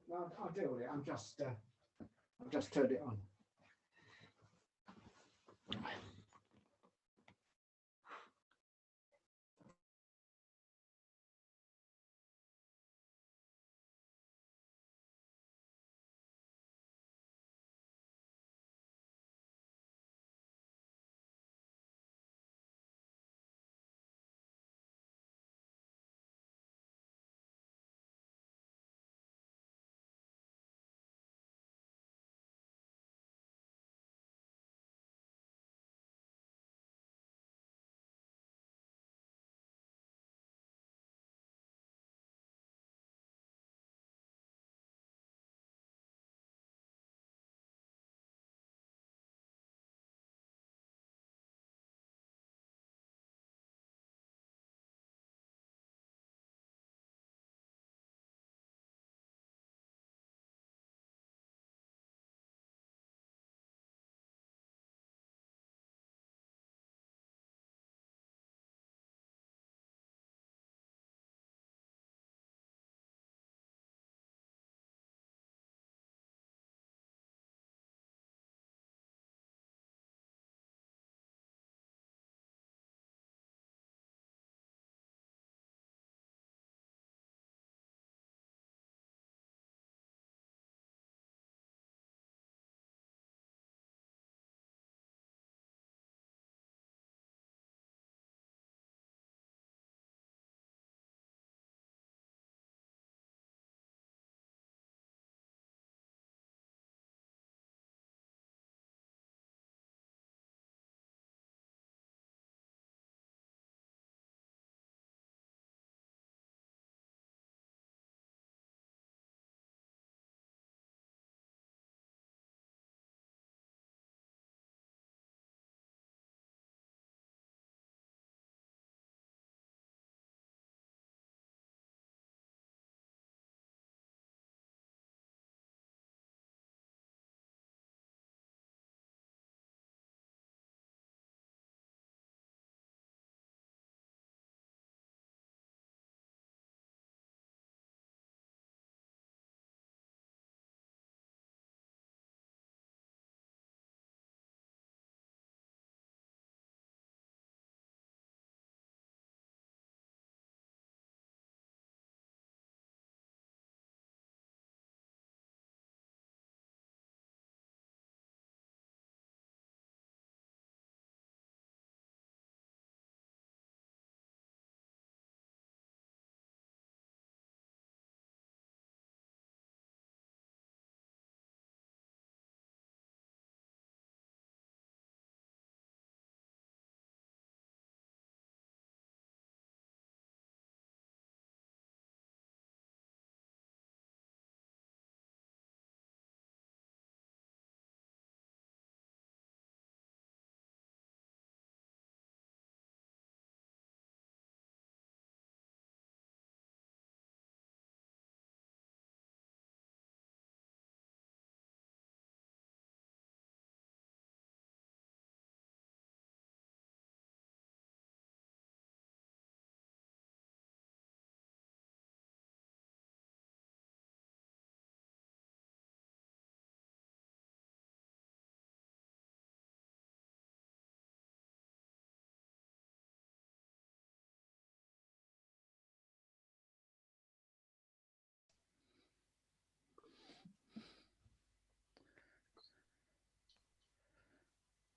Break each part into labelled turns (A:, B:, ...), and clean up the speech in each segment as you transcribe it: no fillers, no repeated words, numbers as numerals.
A: No, I'll deal with it. I've just turned it on.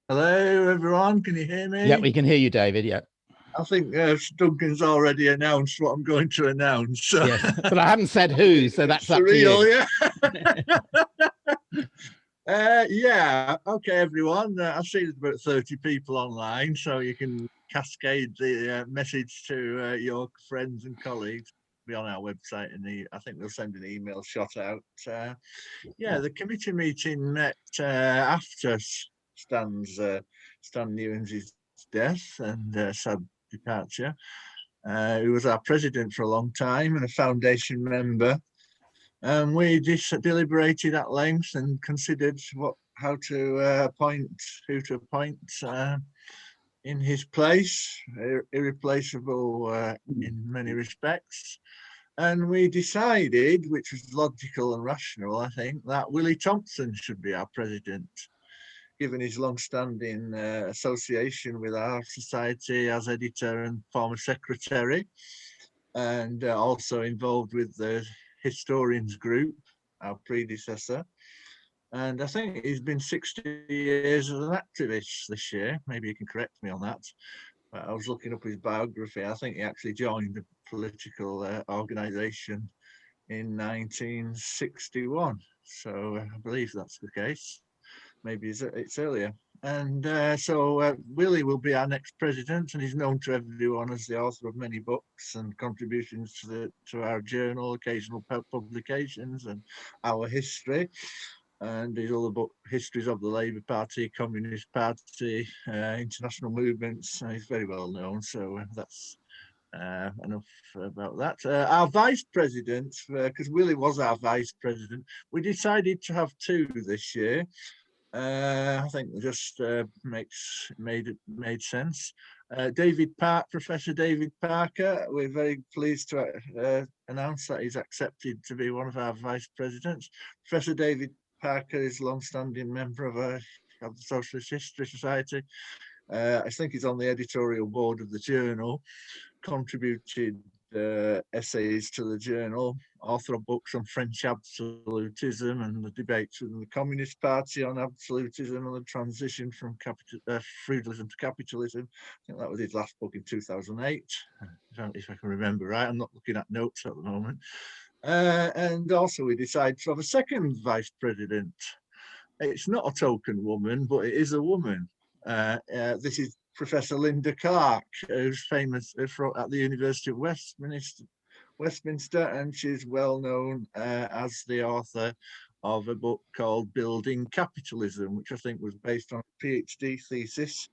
B: Hello, everyone. Can you hear me?
C: Yeah, we can hear you, David. Yeah.
B: I think Duncan's already announced what I'm going to announce.
C: Yes, but I haven't said who, so that's up to you.
B: Yeah. Yeah. Okay, everyone. I see there's about 30 people online, so you can cascade the message to your friends and colleagues. Be on our website, and I think we'll send an email shot out. Yeah, the committee meeting met after Stan Newens' death and sad departure. He was our president for a long time and a foundation member. We deliberated at length and considered who to appoint in his place, irreplaceable in many respects. And we decided, which was logical and rational, I think, that Willie Thompson should be our president, given his long-standing association with our society as editor and former secretary, and also involved with the historians group, our predecessor. And I think he's been 60 years as an activist this year. Maybe you can correct me on that. I was looking up his biography. I think he actually joined the political organisation in 1961. So I believe that's the case. Maybe it's earlier. And so Willie will be our next president, and he's known to everyone as the author of many books and contributions to our journal, occasional publications, and our history. And his other book, Histories of the Labour Party, Communist Party, international movements. He's very well known, so that's enough about that. Our vice president, because Willie was our vice president, we decided to have two this year. I think it just made sense. Professor David Parker, we're very pleased to announce that he's accepted to be one of our vice presidents. Professor David Parker is a long-standing member of the Socialist History Society. I think he's on the editorial board of the journal, contributed essays to the journal, author of books on French absolutism and the debates within the Communist Party on absolutism and the transition from feudalism to capitalism. I think that was his last book in 2008, if I can remember right. I'm not looking at notes at the moment. And also we decided to have a second vice president. It's not a token woman, but it is a woman. This is Professor Linda Clark, who's famous at the University of Westminster, and she's well known as the author of a book called Building Capitalism, which I think was based on a PhD thesis.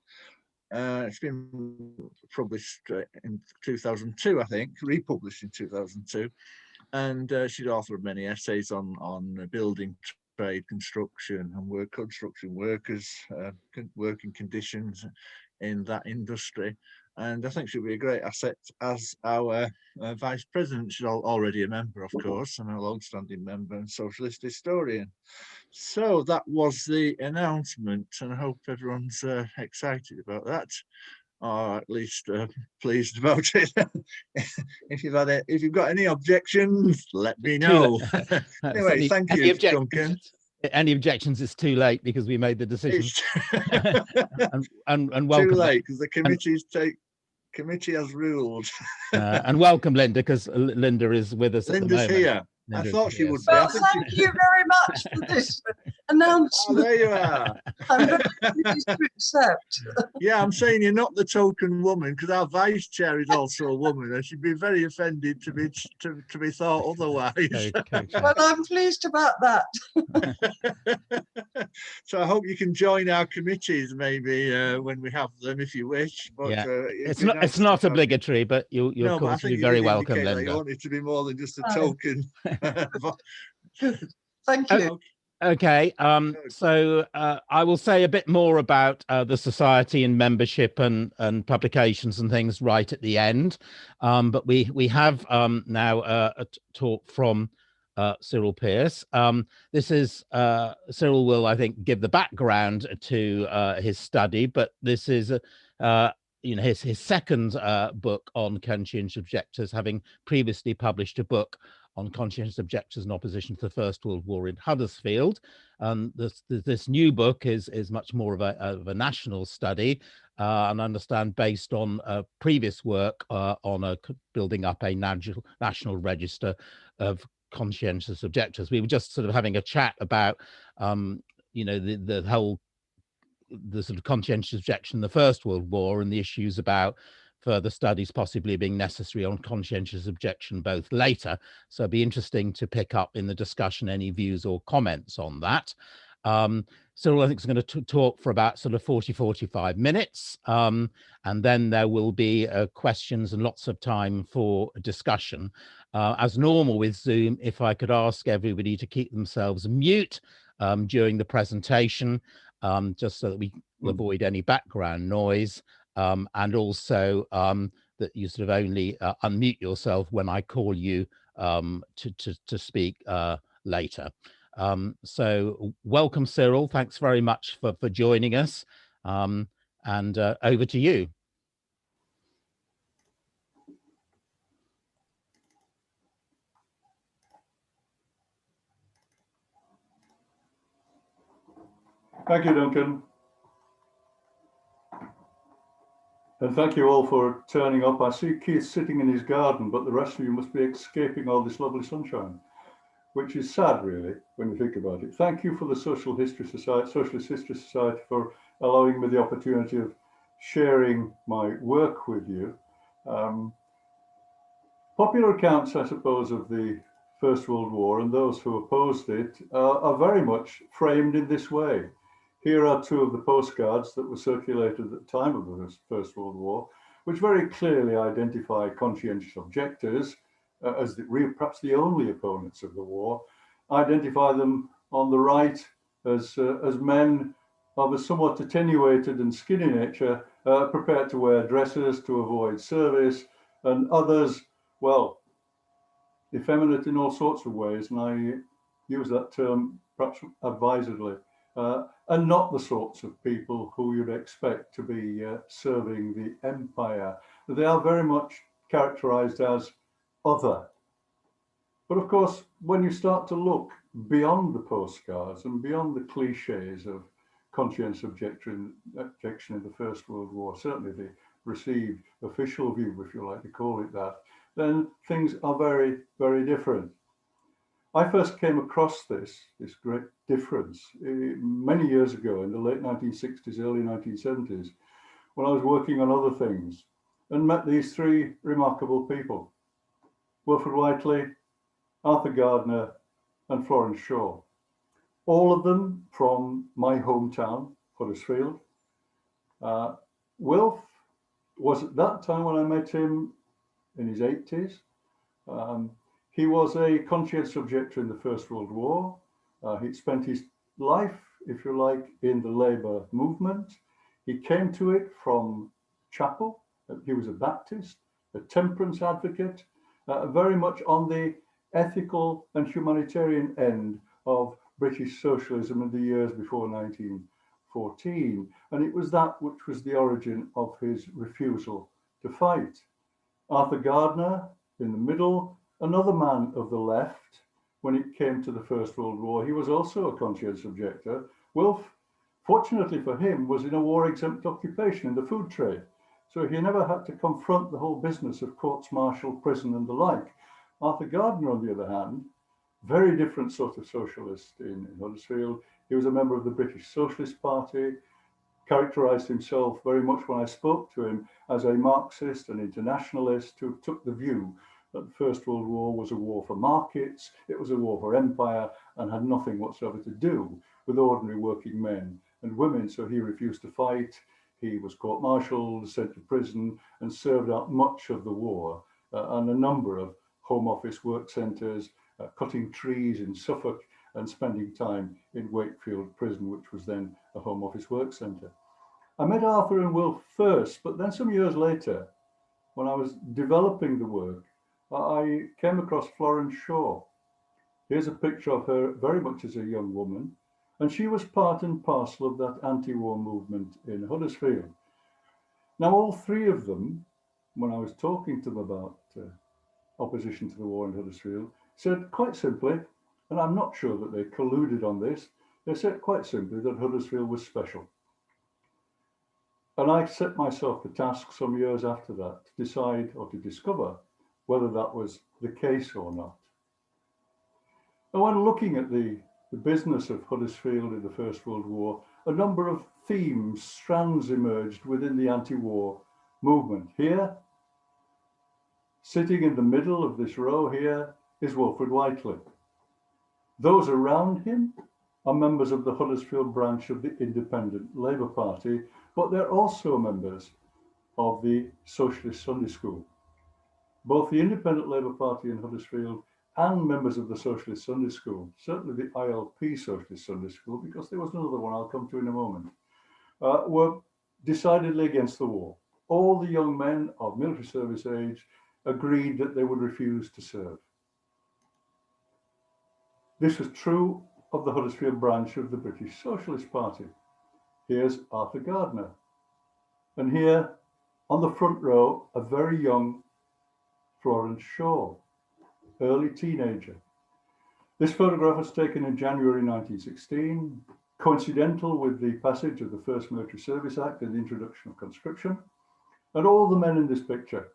B: It's been published in 2002, I think, republished in 2002. And she's author of many essays on building trade, construction, and construction workers, working conditions in that industry. And I think she'll be a great asset as our vice president. She's already a member, of course, and a long-standing member and socialist historian. So that was the announcement, and I hope everyone's excited about that, or at least pleased about it. If you've got any objections, let me know. Anyway, thank you, Duncan.
C: Any objections? It's too late because we made the decision. and welcome.
B: Too late because the committee has ruled.
C: And welcome, Linda, because Linda is with us.
B: Linda's at the moment. Here. I thought she would be.
D: Well, thank you very much for this announcement.
B: Oh, there you are.
D: I'm very pleased to accept.
B: Yeah, I'm saying you're not the token woman because our vice chair is also a woman, and she'd be very offended to be thought otherwise.
D: Well, I'm pleased about that.
B: So I hope you can join our committees maybe when we have them, if you wish. But
C: yeah. It's not obligatory, but you'll of course be very welcome, Linda.
B: You want it to be more than just a token.
D: Thank you.
C: Okay, so I will say a bit more about the society and membership and publications and things right at the end. But we have now a talk from Cyril Pierce. This is Cyril will, I think, give the background to his study, but this is his second book on conscientious objectors, having previously published a book on conscientious objectors in opposition to the First World War in Huddersfield. This new book is much more of a national study, and I understand based on previous work on building up a national register of conscientious objectors. We were just sort of having a chat about, the sort of conscientious objection in the First World War and the issues about further studies possibly being necessary on conscientious objection both later. So it'd be interesting to pick up in the discussion any views or comments on that. Cyril, I think, is going to talk for about sort of 45 minutes. And then there will be questions and lots of time for discussion. As normal with Zoom, if I could ask everybody to keep themselves mute during the presentation, just so that we avoid any background noise. and also that you sort of only unmute yourself when I call you to speak later. So welcome, Cyril. Thanks very much for joining us. And over to you.
E: Thank you, Duncan. And thank you all for turning up. I see Keith sitting in his garden, but the rest of you must be escaping all this lovely sunshine, which is sad, really, when you think about it. Thank you for the Socialist History Society for allowing me the opportunity of sharing my work with you. Popular accounts, I suppose, of the First World War and those who opposed it are very much framed in this way. Here are two of the postcards that were circulated at the time of the First World War, which very clearly identify conscientious objectors as perhaps the only opponents of the war, identify them on the right as men of a somewhat attenuated and skinny nature, prepared to wear dresses to avoid service, and others, well, effeminate in all sorts of ways, and I use that term perhaps advisedly, and not the sorts of people who you'd expect to be serving the empire. They are very much characterized as other. But of course, when you start to look beyond the postcards and beyond the cliches of conscientious objection in the First World War, certainly the received official view, if you like to call it that, then things are very, very different. I first came across this great difference many years ago in the late 1960s, early 1970s, when I was working on other things and met these three remarkable people: Wilfred Whiteley, Arthur Gardner, and Florence Shaw. All of them from my hometown, Huddersfield. Wilf was at that time, when I met him, in his 80s. He was a conscientious objector in the First World War. He'd spent his life, if you like, in the Labour movement. He came to it from chapel. He was a Baptist, a temperance advocate, very much on the ethical and humanitarian end of British socialism in the years before 1914. And it was that which was the origin of his refusal to fight. Arthur Gardner, in the middle, another man of the left. When it came to the First World War, he was also a conscientious objector. Wilf, fortunately for him, was in a war-exempt occupation in the food trade, so he never had to confront the whole business of courts martial, prison, and the like. Arthur Gardner, on the other hand, very different sort of socialist in Huddersfield. He was a member of the British Socialist Party, characterized himself very much when I spoke to him as a Marxist and internationalist who took the view that the First World War was a war for markets, it was a war for empire, and had nothing whatsoever to do with ordinary working men and women. So he refused to fight. He was court-martialed, sent to prison, and served out much of the war and a number of Home Office work centres, cutting trees in Suffolk, and spending time in Wakefield Prison, which was then a Home Office work centre. I met Arthur and Wilf first, but then some years later, when I was developing the work, I came across Florence Shaw. Here's a picture of her very much as a young woman, and she was part and parcel of that anti-war movement in Huddersfield. Now, all three of them, when I was talking to them about opposition to the war in Huddersfield, said quite simply, and I'm not sure that they colluded on this, they said quite simply that Huddersfield was special. And I set myself the task some years after that to decide or to discover whether that was the case or not. And when looking at the business of Huddersfield in the First World War, a number of themes, strands emerged within the anti-war movement. Here, sitting in the middle of this row here, is Wilfred Whiteley. Those around him are members of the Huddersfield branch of the Independent Labour Party, but they're also members of the Socialist Sunday School. Both the Independent Labour Party in Huddersfield and members of the Socialist Sunday School, certainly the ILP Socialist Sunday School, because there was another one I'll come to in a moment, were decidedly against the war. all the young men of military service age agreed that they would refuse to serve. This was true of the Huddersfield branch of the British Socialist Party. Here's Arthur Gardner. And here on the front row, a very young Florence Shaw, early teenager. This photograph was taken in January 1916, coincidental with the passage of the first Military Service Act and the introduction of conscription. And all the men in this picture,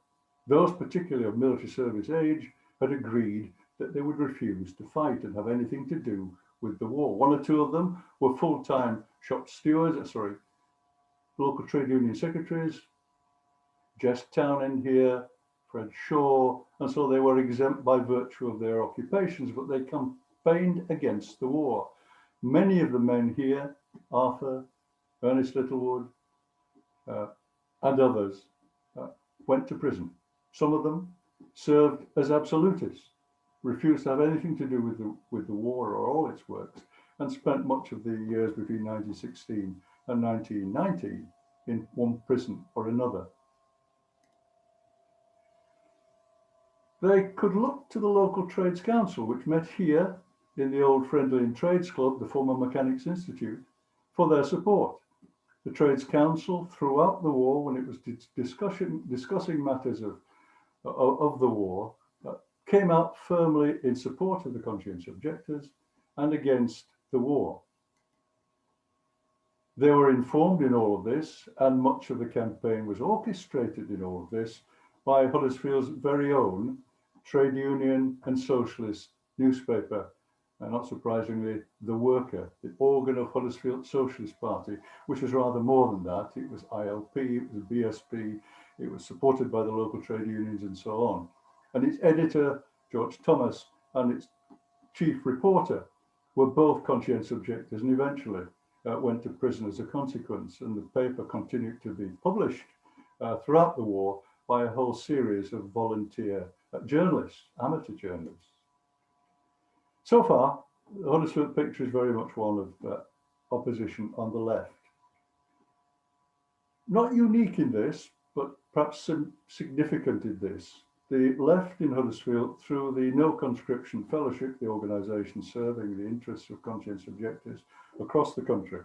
E: those particularly of military service age, had agreed that they would refuse to fight and have anything to do with the war. One or two of them were full-time shop stewards, local trade union secretaries, Jess Townend here, Fred Shaw, and so they were exempt by virtue of their occupations, but they campaigned against the war. Many of the men here, Arthur, Ernest Littlewood, and others, went to prison. Some of them served as absolutists, refused to have anything to do with the war or all its works, and spent much of the years between 1916 and 1990 in one prison or another. They could look to the local trades council, which met here in the old Friendly and Trades Club, the former Mechanics Institute, for their support. The Trades Council, throughout the war, when it was discussing matters of the war, came out firmly in support of the conscientious objectors and against the war. They were informed in all of this, and much of the campaign was orchestrated in all of this by Huddersfield's very own trade union and socialist newspaper, and not surprisingly, The Worker, the organ of Huddersfield Socialist Party, which was rather more than that. It was ILP, it was BSP, it was supported by the local trade unions and so on. And its editor, George Thomas, and its chief reporter were both conscientious objectors and eventually went to prison as a consequence. And the paper continued to be published throughout the war by a whole series of volunteer journalists, amateur journalists. So far, the Huddersfield picture is very much one of opposition on the left. Not unique in this, but perhaps significant in this. The left in Huddersfield, through the No Conscription Fellowship, the organisation serving the interests of conscientious objectors across the country,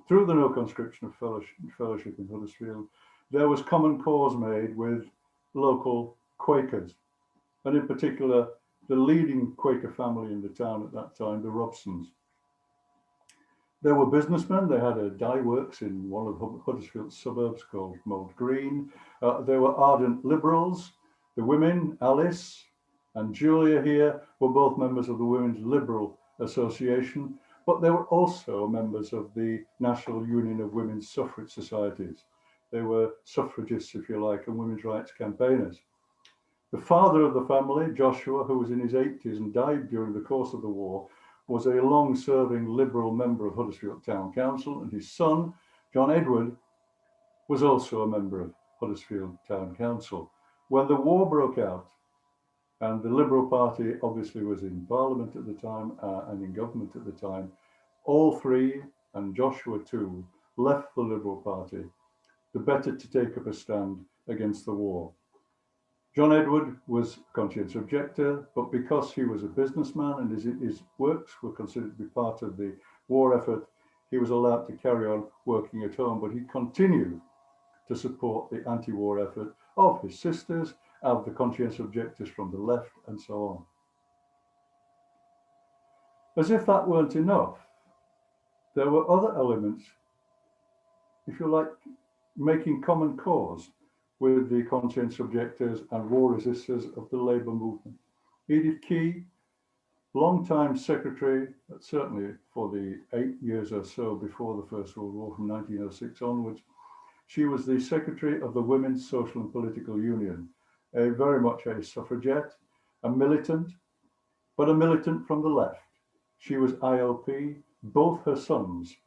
E: through the No Conscription Fellowship in Huddersfield, there was common cause made with local Quakers, and in particular, the leading Quaker family in the town at that time, the Robsons. There were businessmen. They had a dye works in one of Huddersfield's suburbs called Mould Green. There were ardent liberals. The women, Alice and Julia here, were both members of the Women's Liberal Association, but they were also members of the National Union of Women's Suffrage Societies. They were suffragists, if you like, and women's rights campaigners. The father of the family, Joshua, who was in his 80s and died during the course of the war, was a long-serving Liberal member of Huddersfield Town Council, and his son, John Edward, was also a member of Huddersfield Town Council. When the war broke out, and the Liberal Party obviously was in Parliament at the time and in government at the time, all three, and Joshua too, left the Liberal Party, the better to take up a stand against the war. John Edward was a conscientious objector, but because he was a businessman and his works were considered to be part of the war effort, he was allowed to carry on working at home, but he continued to support the anti-war effort of his sisters, of the conscientious objectors from the left, and so on. As if that weren't enough, there were other elements, if you like, making common cause with the conscientious objectors and war resistors of the labour movement. Edith Key, long-time secretary, certainly for the 8 years or so before the First World War, from 1906 onwards, she was the secretary of the Women's Social and Political Union, very much a suffragette, a militant, but a militant from the left. She was ILP. Both her sons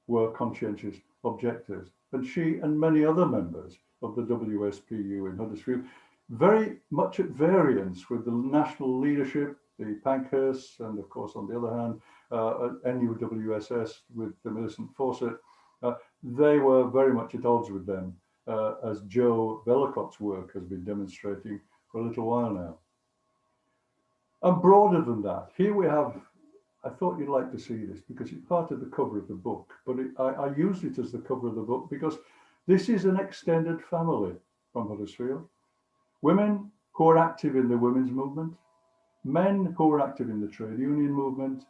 E: were conscientious objectors, and she and many other members of the WSPU in Huddersfield, very much at variance with the national leadership, the Pankhursts, and of course, on the other hand, NUWSS with the Millicent Fawcett. They were very much at odds with them as Joe Vellacott's work has been demonstrating for a little while now. And broader than that, here we have, I thought you'd like to see this because it's part of the cover of the book, but I used it as the cover of the book because this is an extended family from Huddersfield. Women who are active in the women's movement, men who are active in the trade union movement,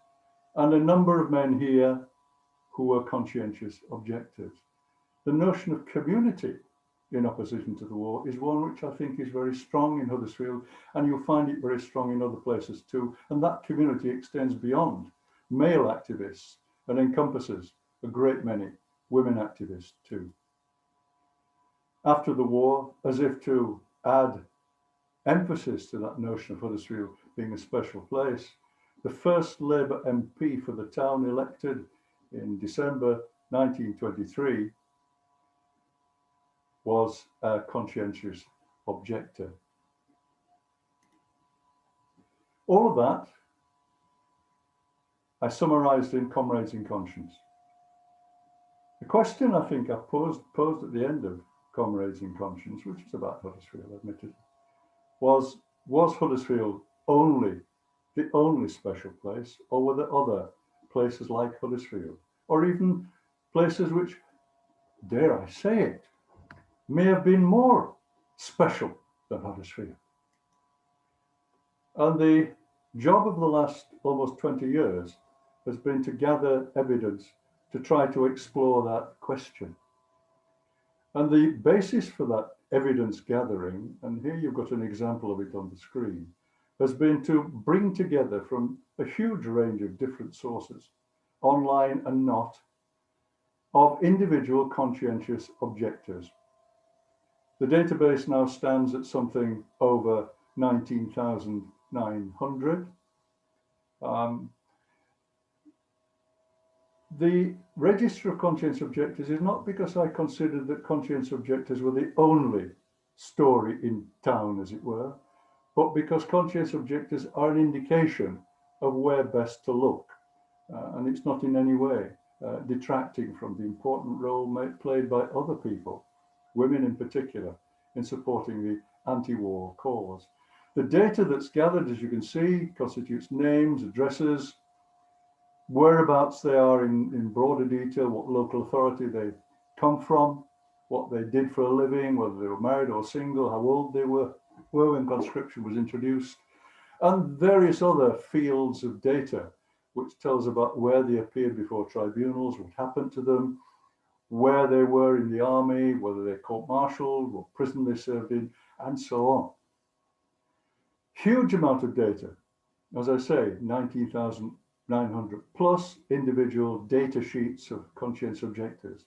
E: and a number of men here who are conscientious objectors. The notion of community in opposition to the war is one which I think is very strong in Huddersfield, and you'll find it very strong in other places too. And that community extends beyond male activists and encompasses a great many women activists too. After the war, as if to add emphasis to that notion of Huddersfield being a special place, the first Labour MP for the town elected in December 1923 was a conscientious objector. All of that I summarised in Comrades in Conscience. The question I think I posed at the end of Comrades in Conscience, which is about Huddersfield, admittedly, was Huddersfield the only special place, or were there other places like Huddersfield, or even places which, dare I say it, may have been more special than Huddersfield? And the job of the last almost 20 years has been to gather evidence to try to explore that question. And the basis for that evidence gathering, and here you've got an example of it on the screen, has been to bring together from a huge range of different sources, online and not, of individual conscientious objectors. The database now stands at something over 19,900. The register of conscientious objectors is not because I considered that conscientious objectors were the only story in town, as it were, but because conscientious objectors are an indication of where best to look. And it's not in any way detracting from the important role played by other people, women in particular, in supporting the anti-war cause. The data that's gathered, as you can see, constitutes names, addresses, whereabouts they are in broader detail, what local authority they come from, what they did for a living, whether they were married or single, how old they were when conscription was introduced, and various other fields of data, which tells about where they appeared before tribunals, what happened to them, where they were in the army, whether they're court-martialed, what prison they served in, and so on. Huge amount of data. As I say, 19,900 plus individual data sheets of conscientious objectors.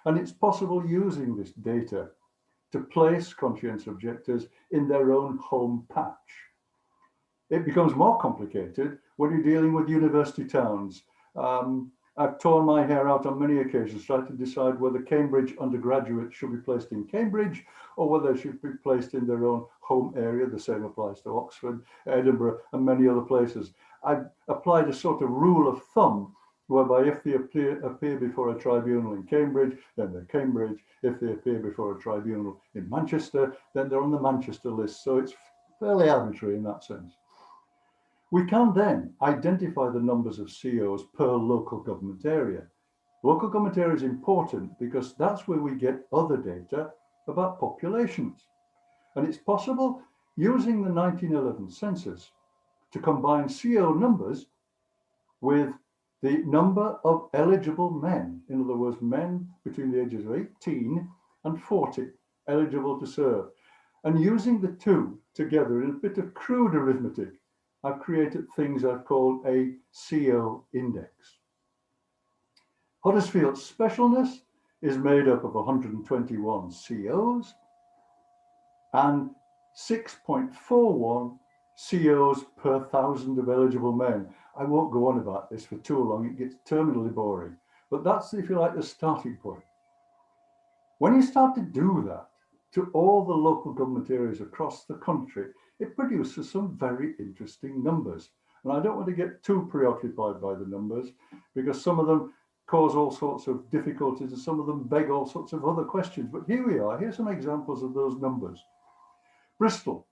E: And it's possible using this data to place conscientious objectors in their own home patch. It becomes more complicated when you're dealing with university towns. I've torn my hair out on many occasions trying to decide whether Cambridge undergraduates should be placed in Cambridge or whether they should be placed in their own home area. The same applies to Oxford, Edinburgh, and many other places. I've applied a sort of rule of thumb whereby if they appear before a tribunal in Cambridge, then they're Cambridge. If they appear before a tribunal in Manchester, then they're on the Manchester list. So it's fairly arbitrary in that sense. We can then identify the numbers of COs per local government area. Local government area is important because that's where we get other data about populations. And it's possible using the 1911 census to combine CO numbers with the number of eligible men, in other words, men between the ages of 18 and 40 eligible to serve. And using the two together in a bit of crude arithmetic, I've created things I've called a CO index. Huddersfield's specialness is made up of 121 COs and 6.41 COs per 1,000 of eligible men. I won't go on about this for too long, it gets terminally boring, but that's, if you like, the starting point. When you start to do that to all the local government areas across the country, it produces some very interesting numbers. And I don't want to get too preoccupied by the numbers because some of them cause all sorts of difficulties, and some of them beg all sorts of other questions. But here we are. Here's some examples of those numbers. Bristol.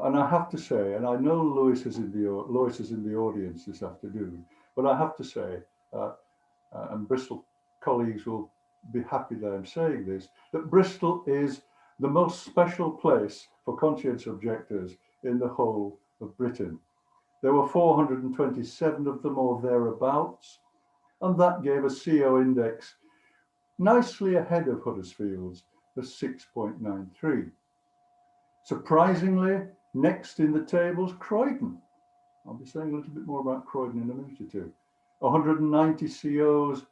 E: And I have to say, and I know Lois is in the audience this afternoon, but I have to say, and Bristol colleagues will be happy that I'm saying this, that Bristol is the most special place for conscience objectors in the whole of Britain. There were 427 of them or thereabouts, and that gave a CO index nicely ahead of Huddersfield's of 6.93. Surprisingly, next in the tables, Croydon. I'll be saying a little bit more about Croydon in a minute or two. 190 COs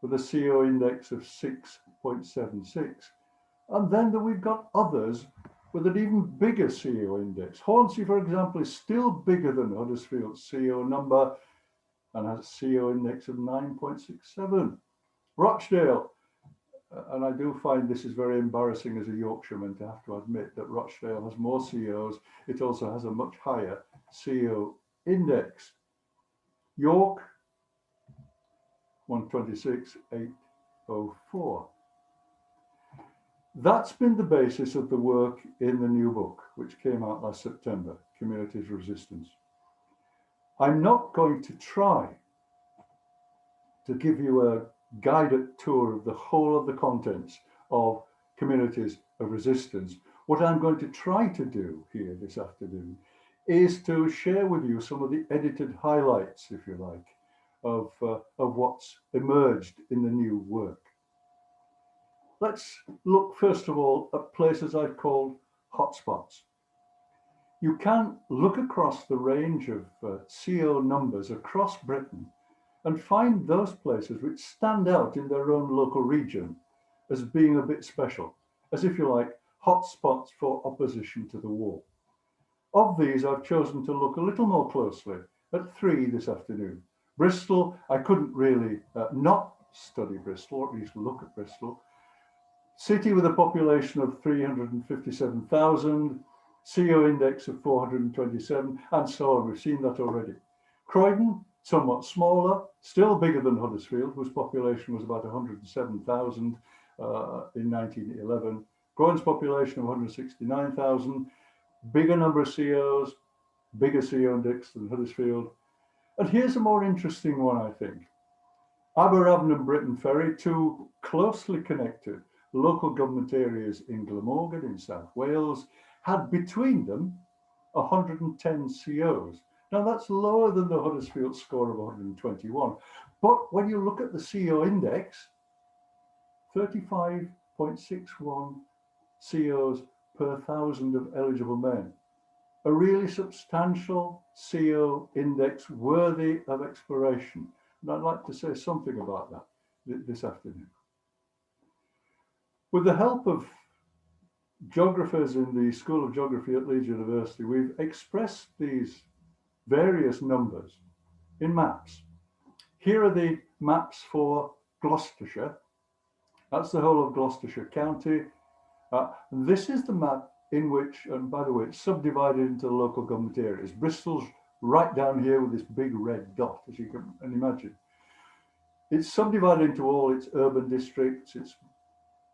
E: with a CO index of 6.76. And then we've got others with an even bigger CO index. Hornsey, for example, is still bigger than Huddersfield's CO number and has a CO index of 9.67. Rochdale, and I do find this is very embarrassing as a Yorkshireman to have to admit that Rochdale has more COs. It also has a much higher CO index. York, 126,804. That's been the basis of the work in the new book, which came out last September, Communities Resistance. I'm not going to try to give you a guided tour of the whole of the contents of Communities of Resistance. What I'm going to try to do here this afternoon is to share with you some of the edited highlights, if you like, of what's emerged in the new work. Let's look first of all at places I've called hotspots. You can look across the range of CO numbers across Britain and find those places which stand out in their own local region as being a bit special, as if you like, hotspots for opposition to the war. Of these, I've chosen to look a little more closely at 3 this afternoon. Bristol, I couldn't really not study Bristol, or at least look at Bristol. City with a population of 357,000, CO index of 427, and so on. We've seen that already. Croydon, somewhat smaller, still bigger than Huddersfield, whose population was about 107,000 in 1911. Croydon's population of 169,000, bigger number of COs, bigger CO index than Huddersfield. And here's a more interesting one, I think. Aberavon and Britton Ferry, 2 closely connected local government areas in Glamorgan in South Wales, had between them 110 COs. Now that's lower than the Huddersfield score of 121. But when you look at the CO index, 35.61 COs per 1,000 of eligible men. A really substantial CO index worthy of exploration. And I'd like to say something about that this afternoon. With the help of geographers in the School of Geography at Leeds University, we've expressed these various numbers in maps. Here are the maps for Gloucestershire. That's the whole of Gloucestershire County. This is the map in which, and by the way, it's subdivided into local government areas. Bristol's right down here with this big red dot, as you can imagine. It's subdivided into all its urban districts, its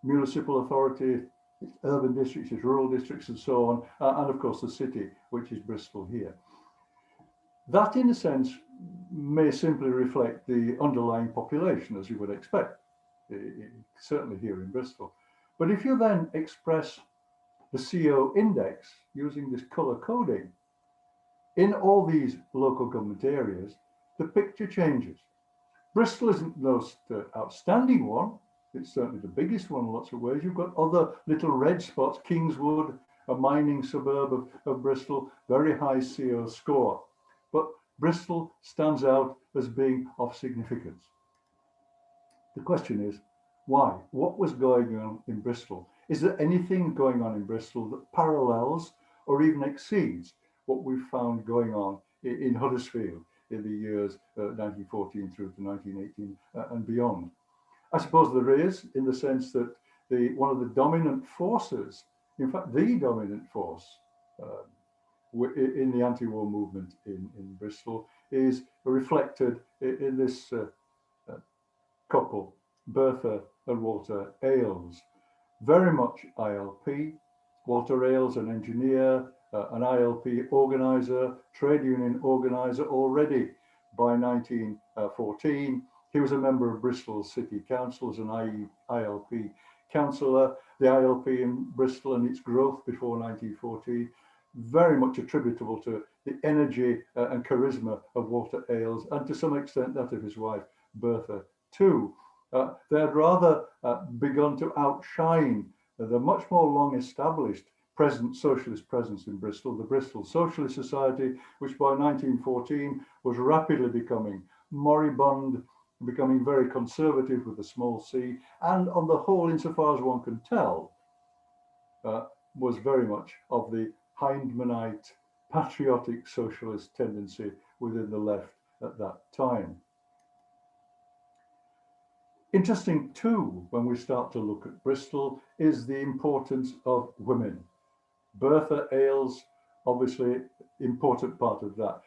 E: municipal authority, its urban districts, its rural districts, and so on, and of course the city, which is Bristol here. That, in a sense, may simply reflect the underlying population, as you would expect, certainly here in Bristol. But if you then express the CO index using this colour coding in all these local government areas, the picture changes. Bristol isn't the most outstanding one. It's certainly the biggest one in lots of ways. You've got other little red spots. Kingswood, a mining suburb of Bristol, very high CO score. But Bristol stands out as being of significance. The question is, why? What was going on in Bristol? Is there anything going on in Bristol that parallels or even exceeds what we've found going on in Huddersfield in the years 1914 through to 1918 and beyond? I suppose there is, in the sense that one of the dominant forces, in fact, the dominant force in the anti-war movement in Bristol is reflected in this couple, Bertha and Walter Ailes. Very much ILP. Walter Ailes, an engineer, an ILP organiser, trade union organiser already by 1914. He was a member of Bristol City Council as an ILP councillor. The ILP in Bristol and its growth before 1914, very much attributable to the energy and charisma of Walter Ailes, and to some extent that of his wife, Bertha, too. They had rather begun to outshine the much more long-established socialist presence in Bristol, the Bristol Socialist Society, which by 1914 was rapidly becoming moribund, becoming very conservative with a small c, and on the whole, insofar as one can tell, was very much of the Hindmanite patriotic socialist tendency within the left at that time. Interesting too, when we start to look at Bristol, is the importance of women. Bertha Ailes, obviously, important part of that.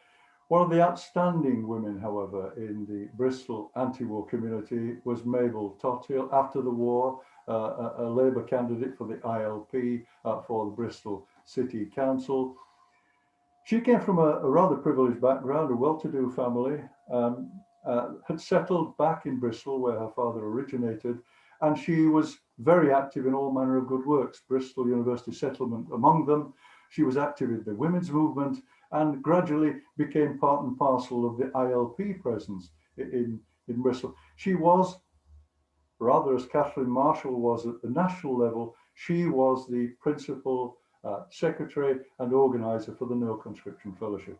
E: One of the outstanding women, however, in the Bristol anti-war community was Mabel Tothill, after the war, a Labour candidate for the ILP for the Bristol City Council. She came from a rather privileged background, a well-to-do family, had settled back in Bristol where her father originated, and she was very active in all manner of good works, Bristol University settlement among them. She was active in the women's movement and gradually became part and parcel of the ILP presence in Bristol. She was, rather as Catherine Marshall was at the national level, she was the principal secretary and organizer for the No Conscription Fellowship.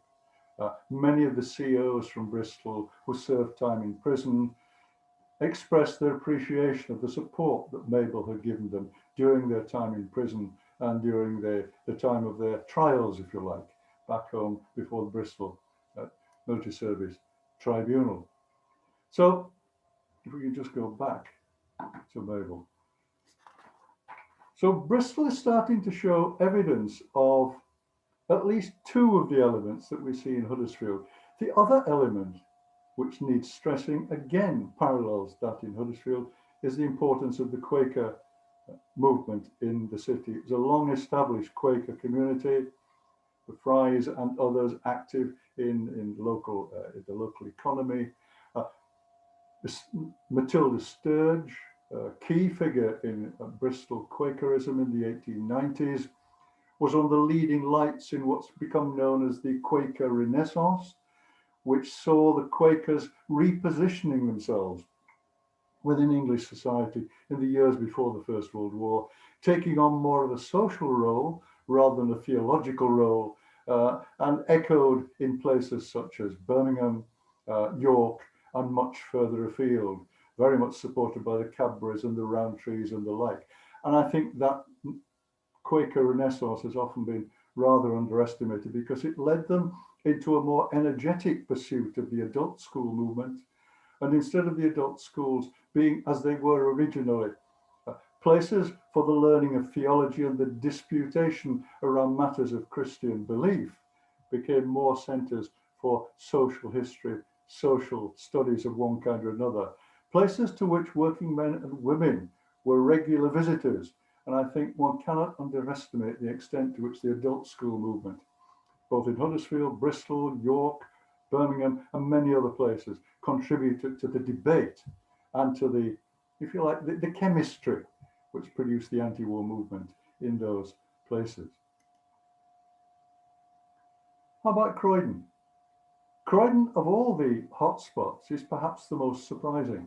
E: Many of the CEOs from Bristol who served time in prison expressed their appreciation of the support that Mabel had given them during their time in prison and during the time of their trials, if you like, back home before the Bristol Military Service Tribunal. So if we can just go back to Mabel. So Bristol is starting to show evidence of at least two of the elements that we see in Huddersfield. The other element which needs stressing, again parallels that in Huddersfield, is the importance of the Quaker movement in the city. It was a long-established Quaker community, the Fries and others active in the local economy. Matilda Sturge, a key figure in Bristol Quakerism in the 1890s, was on the leading lights in what's become known as the Quaker Renaissance, which saw the Quakers repositioning themselves within English society in the years before the First World War, taking on more of a social role rather than a theological role, and echoed in places such as Birmingham, York, and much further afield, very much supported by the Cadburys and the Rowntrees and the like. And I think that Quaker Renaissance has often been rather underestimated because it led them into a more energetic pursuit of the adult school movement. And instead of the adult schools being, as they were originally, places for the learning of theology and the disputation around matters of Christian belief, became more centres for social history, social studies of one kind or another, places to which working men and women were regular visitors. And I think one cannot underestimate the extent to which the adult school movement, both in Huddersfield, Bristol, York, Birmingham, and many other places, contributed to the debate and to the, if you like, the chemistry which produced the anti-war movement in those places. How about Croydon? Croydon, of all the hotspots, is perhaps the most surprising.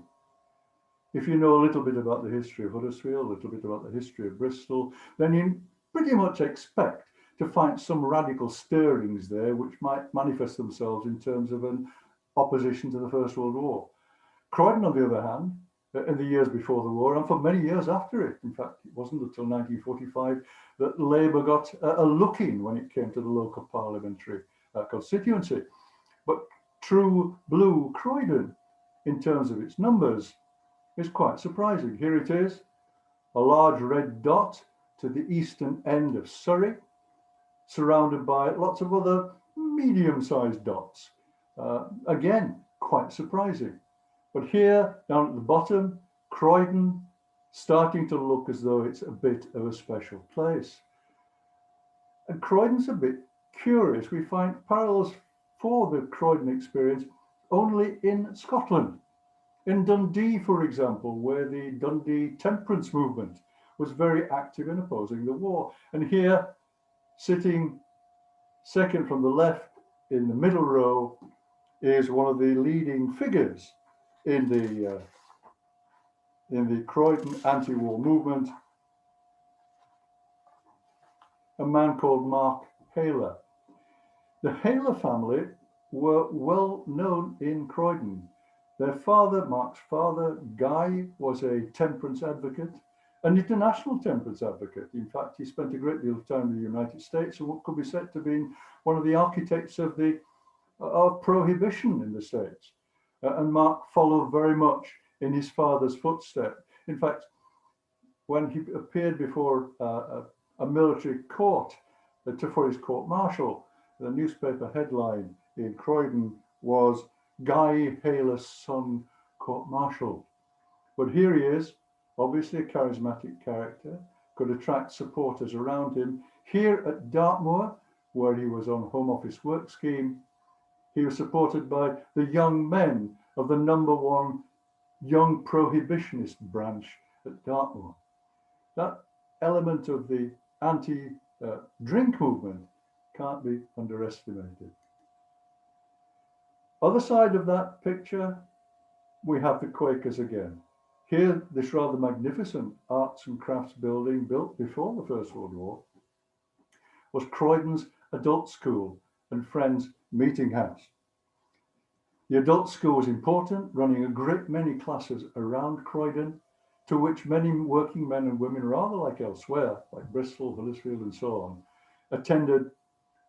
E: If you know a little bit about the history of Huddersfield, a little bit about the history of Bristol, then you pretty much expect to find some radical stirrings there which might manifest themselves in terms of an opposition to the First World War. Croydon, on the other hand, in the years before the war, and for many years after it, in fact, it wasn't until 1945 that Labour got a look-in when it came to the local parliamentary constituency. But true blue Croydon, in terms of its numbers, is quite surprising. Here it is, a large red dot to the eastern end of Surrey, surrounded by lots of other medium-sized dots. Again, quite surprising. But here, down at the bottom, Croydon, starting to look as though it's a bit of a special place. And Croydon's a bit curious. We find parallels for the Croydon experience only in Scotland. In Dundee, for example, where the Dundee temperance movement was very active in opposing the war. And here, sitting second from the left in the middle row, is one of the leading figures in the Croydon anti-war movement, a man called Mark Hayler. The Hayler family were well known in Croydon. Their father, Mark's father, Guy, was a temperance advocate, an international temperance advocate. In fact, he spent a great deal of time in the United States and what could be said to be one of the architects of prohibition in the States. And Mark followed very much in his father's footsteps. In fact, when he appeared before a military court for his court-martial, the newspaper headline in Croydon was Guy Hayler's son court-martialed. But here he is, obviously a charismatic character, could attract supporters around him. Here at Dartmoor, where he was on Home Office work scheme, he was supported by the young men of the #1 young prohibitionist branch at Dartmoor. That element of the anti-drink movement can't be underestimated. Other side of that picture, we have the Quakers again. Here, this rather magnificent arts and crafts building built before the First World War was Croydon's adult school and Friends meeting house. The adult school was important, running a great many classes around Croydon, to which many working men and women, rather like elsewhere, like Bristol, Huddersfield and so on, attended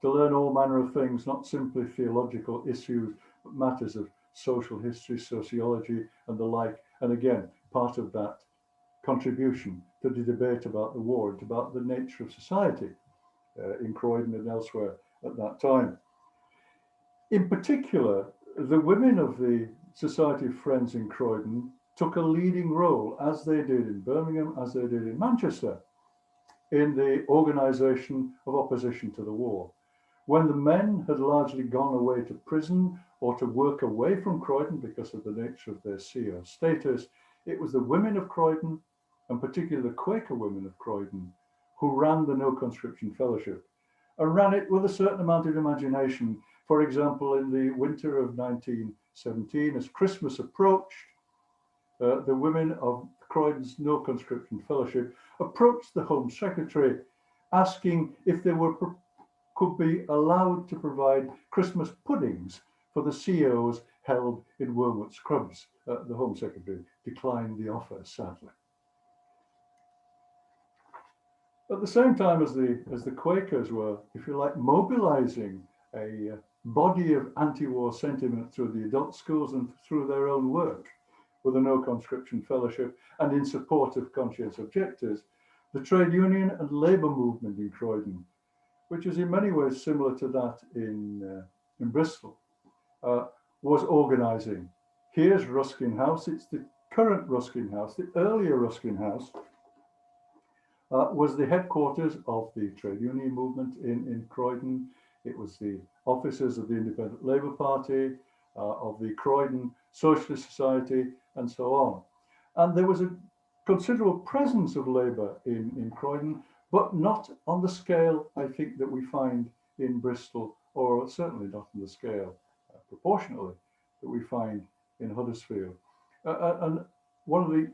E: to learn all manner of things, not simply theological issues, but matters of social history, sociology and the like. And again, part of that contribution to the debate about the war and about the nature of society in Croydon and elsewhere at that time. In particular, the women of the Society of Friends in Croydon took a leading role, as they did in Birmingham, as they did in Manchester, in the organisation of opposition to the war. When the men had largely gone away to prison or to work away from Croydon because of the nature of their CO status, it was the women of Croydon, and particularly the Quaker women of Croydon, who ran the No Conscription Fellowship, and ran it with a certain amount of imagination. For example, in the winter of 1917, as Christmas approached, the women of Croydon's No Conscription Fellowship approached the Home Secretary asking if they could be allowed to provide Christmas puddings for the COs held in Wormwood Scrubs. The Home Secretary declined the offer, sadly. At the same time as the Quakers were, if you like, mobilizing a body of anti-war sentiment through the adult schools and through their own work with the No Conscription Fellowship and in support of conscience objectors, the trade union and labour movement in Croydon, which is in many ways similar to that in Bristol, was organising. Here's Ruskin House. It's the current Ruskin House. The earlier Ruskin House was the headquarters of the trade union movement in Croydon. It was the offices of the Independent Labour Party, of the Croydon Socialist Society, and so on. And there was a considerable presence of labour in Croydon, but not on the scale, I think, that we find in Bristol, or certainly not on the scale, proportionately, that we find in Huddersfield. And one of the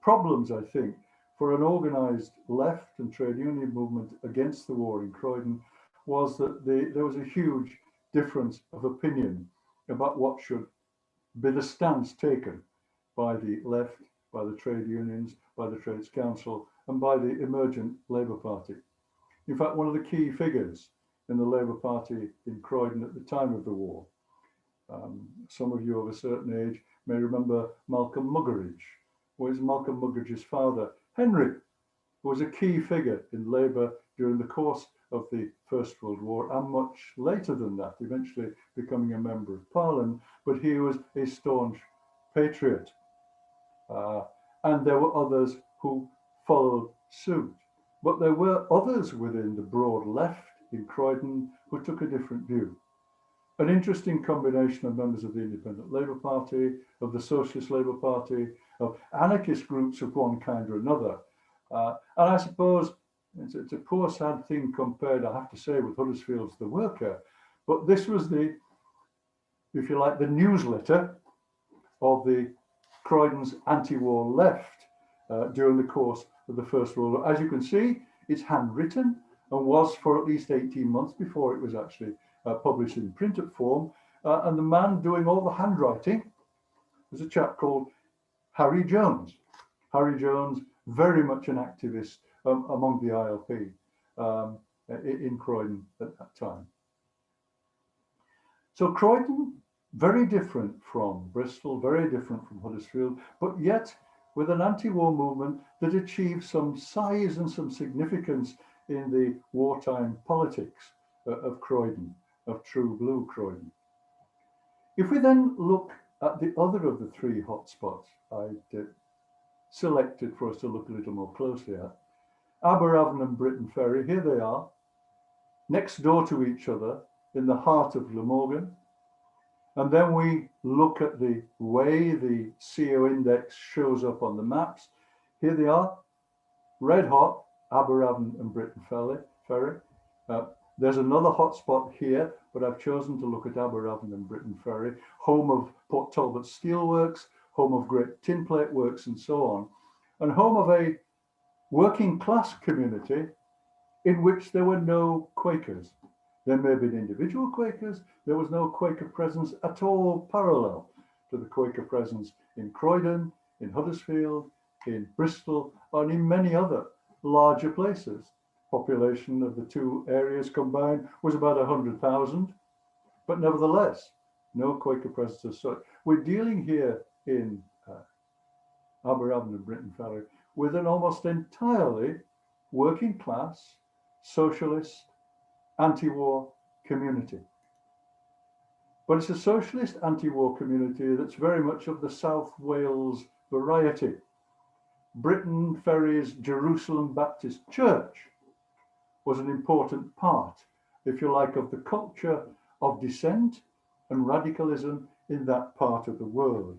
E: problems, I think, for an organised left and trade union movement against the war in Croydon was that there was a huge difference of opinion about what should be the stance taken by the left, by the trade unions, by the Trades Council, and by the emergent Labour Party. In fact, one of the key figures in the Labour Party in Croydon at the time of the war, some of you of a certain age may remember Malcolm Muggeridge, who is Malcolm Muggeridge's father, Henry, who was a key figure in Labour during the course of the First World War and much later than that, eventually becoming a member of Parliament, but he was a staunch patriot. And there were others who followed suit. But there were others within the broad left in Croydon who took a different view. An interesting combination of members of the Independent Labour Party, of the Socialist Labour Party, of anarchist groups of one kind or another. And I suppose it's a poor, sad thing compared, I have to say, with Huddersfield's The Worker. But this was the, if you like, the newsletter of the Croydon's anti-war left during the course of the First World War. As you can see, it's handwritten and was for at least 18 months before it was actually published in printed form. And the man doing all the handwriting was a chap called Harry Jones. Harry Jones, very much an activist among the ILP in Croydon at that time. So Croydon, very different from Bristol, very different from Huddersfield, but yet with an anti-war movement that achieved some size and some significance in the wartime politics of Croydon, of true blue Croydon. If we then look at the other of the three hotspots I selected for us to look a little more closely at, Aberavon and Britton Ferry, here they are, next door to each other in the heart of Glamorgan. And then we look at the way the CO index shows up on the maps. Here they are, red hot, Aberavon and Britton Ferry. There's another hotspot here, but I've chosen to look at Aberavon and Britton Ferry, home of Port Talbot Steelworks, home of great tin plate works and so on, and home of a working class community in which there were no Quakers. There may have been individual Quakers, there was no Quaker presence at all parallel to the Quaker presence in Croydon, in Huddersfield, in Bristol, and in many other larger places. Population of the two areas combined was about 100,000, but nevertheless, no Quaker presence as such. We're dealing here in Aberavon and Britton Ferry with an almost entirely working class, socialist, anti-war community. But it's a socialist anti-war community that's very much of the South Wales variety. Britton Ferry's Jerusalem Baptist Church was an important part, if you like, of the culture of dissent and radicalism in that part of the world.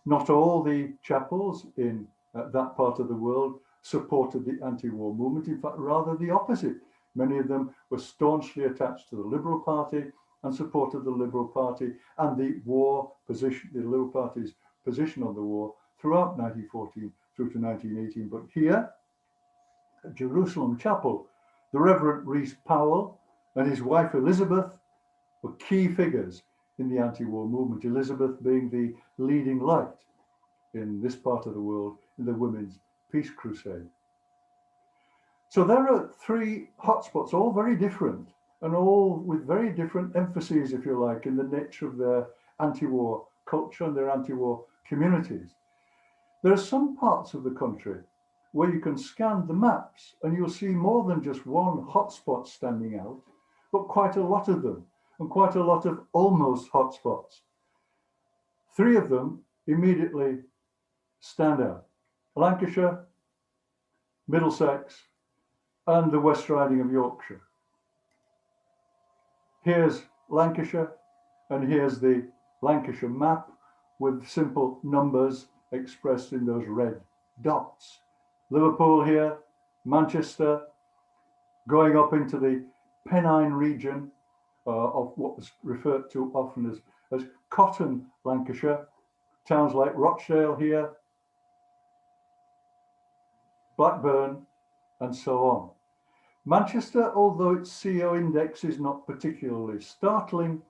E: Not all the chapels in that part of the world supported the anti-war movement. In fact, rather the opposite. Many of them were staunchly attached to the Liberal Party and supported the Liberal Party and the war position, the Liberal Party's position on the war throughout 1914 through to 1918. But here, at Jerusalem Chapel, the Reverend Rhys Powell and his wife Elizabeth were key figures in the anti-war movement, Elizabeth being the leading light in this part of the world in the Women's Peace Crusade. So there are three hotspots, all very different and all with very different emphases, if you like, in the nature of their anti-war culture and their anti-war communities. There are some parts of the country where you can scan the maps and you'll see more than just one hotspot standing out, but quite a lot of them and quite a lot of almost hotspots. Three of them immediately stand out: Lancashire, Middlesex, and the West Riding of Yorkshire. Here's Lancashire, and here's the Lancashire map with simple numbers expressed in those red dots. Liverpool here, Manchester, going up into the Pennine region of what was referred to often as Cotton Lancashire, towns like Rochdale here, Blackburn, and so on. Manchester, although its CO index is not particularly startling,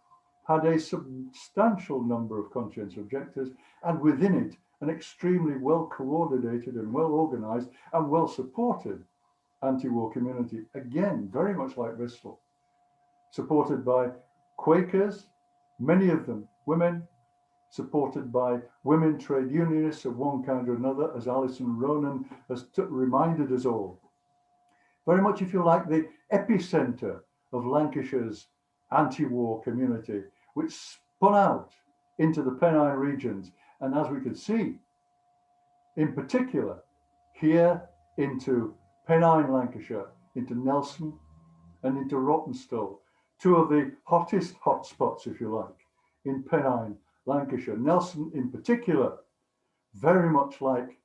E: had a substantial number of conscientious objectors, and within it, an extremely well coordinated and well organized and well supported anti-war community. Again, very much like Bristol, supported by Quakers, many of them women, supported by women trade unionists of one kind or another, as Alison Ronan has reminded us all. Very much, if you like, the epicenter of Lancashire's anti-war community, which spun out into the Pennine regions And as we can see, in particular, here into Pennine, Lancashire, into Nelson and into Rawtenstall, two of the hottest hotspots, if you like, in Pennine, Lancashire. Nelson in particular, very much like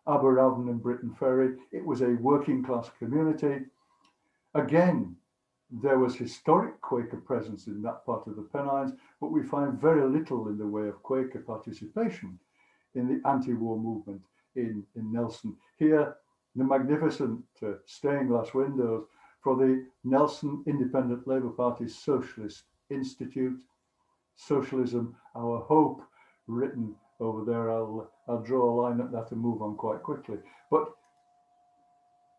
E: Aberavon and Britton Ferry, it was a working class community. Again, there was historic Quaker presence in that part of the Pennines, but we find very little in the way of Quaker participation in the anti-war movement in Nelson. Here, the magnificent stained glass windows for the Nelson Independent Labour Party's Socialist Institute. Socialism, our hope, written over there. I'll draw a line at that and move on quite quickly. But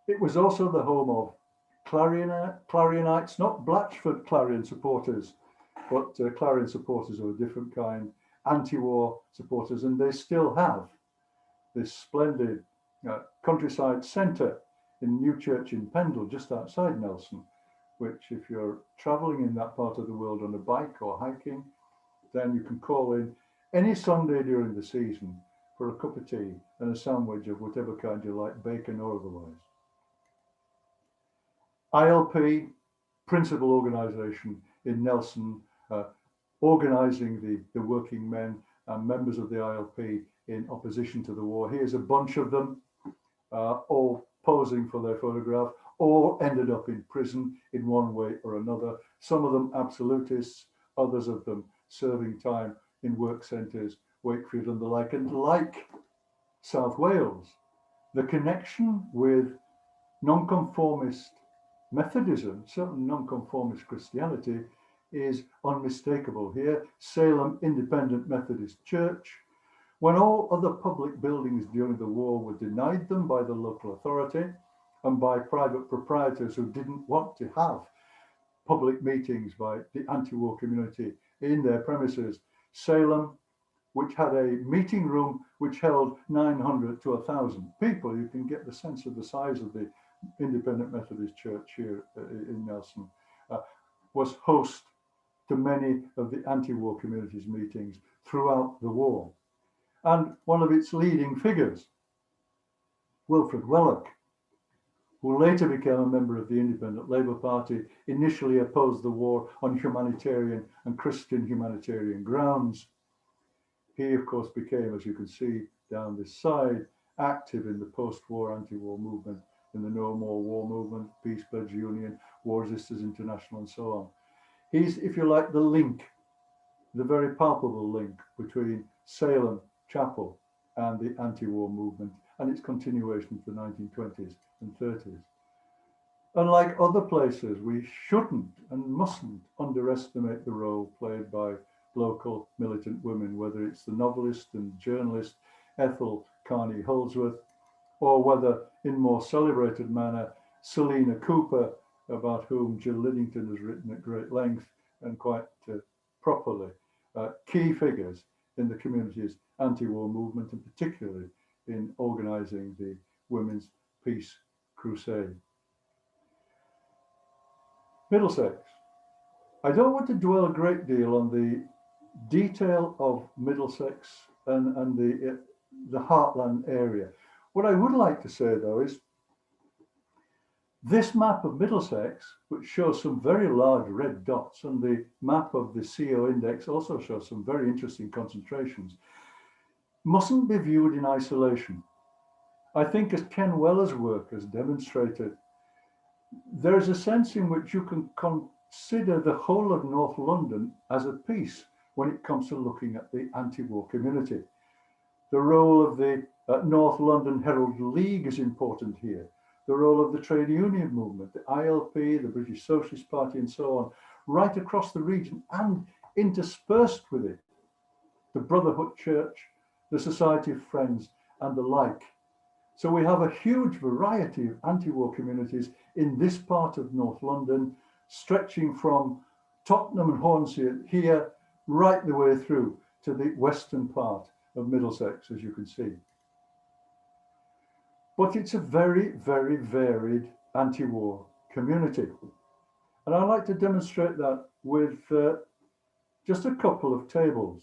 E: it was also the home of Clarionites, not Blatchford Clarion supporters, but Clarion supporters of a different kind, anti-war supporters, and they still have this splendid countryside centre in Newchurch in Pendle, just outside Nelson, which if you're travelling in that part of the world on a bike or hiking, then you can call in any Sunday during the season for a cup of tea and a sandwich of whatever kind you like, bacon or otherwise. ILP, principal organisation in Nelson, organising the working men and members of the ILP in opposition to the war. Here's a bunch of them, all posing for their photograph, all ended up in prison in one way or another. Some of them absolutists, others of them serving time in work centres, Wakefield and the like. And like South Wales, the connection with nonconformist Methodism, certainly nonconformist Christianity, is unmistakable here. Salem Independent Methodist Church. When all other public buildings during the war were denied them by the local authority and by private proprietors who didn't want to have public meetings by the anti-war community in their premises, Salem, which had a meeting room which held 900 to 1,000 people, you can get the sense of the size of the Independent Methodist Church here in Nelson, was host to many of the anti-war community's meetings throughout the war. And one of its leading figures, Wilfred Wellock, who later became a member of the Independent Labour Party, initially opposed the war on humanitarian and Christian humanitarian grounds. He, of course, became, as you can see down this side, active in the post-war anti-war movement, in the No More War movement, Peace Pledge Union, War Resisters International, and so on. He's, if you like, the link, the very palpable link between Salem Chapel and the anti-war movement and its continuation to the 1920s and 30s. Unlike other places, we shouldn't and mustn't underestimate the role played by local militant women, whether it's the novelist and journalist Ethel Carney Holdsworth, or whether in more celebrated manner, Selina Cooper, about whom Jill Liddington has written at great length and quite properly, key figures in the community's anti-war movement, and particularly in organising the Women's Peace Crusade. Middlesex. I don't want to dwell a great deal on the detail of Middlesex and the Heartland area. What I would like to say, though, is this map of Middlesex, which shows some very large red dots, and the map of the CO index also shows some very interesting concentrations, mustn't be viewed in isolation. I think, as Ken Weller's work has demonstrated, there is a sense in which you can consider the whole of North London as a piece when it comes to looking at the anti-war community. The role of the North London Herald League is important here. The role of the trade union movement, the ILP, the British Socialist Party, and so on, right across the region, and interspersed with it, the Brotherhood Church, the Society of Friends, and the like. So we have a huge variety of anti-war communities in this part of North London, stretching from Tottenham and Hornsey here, right the way through to the western part of Middlesex, as you can see. But it's a very, very varied anti-war community. And I'd like to demonstrate that with just a couple of tables.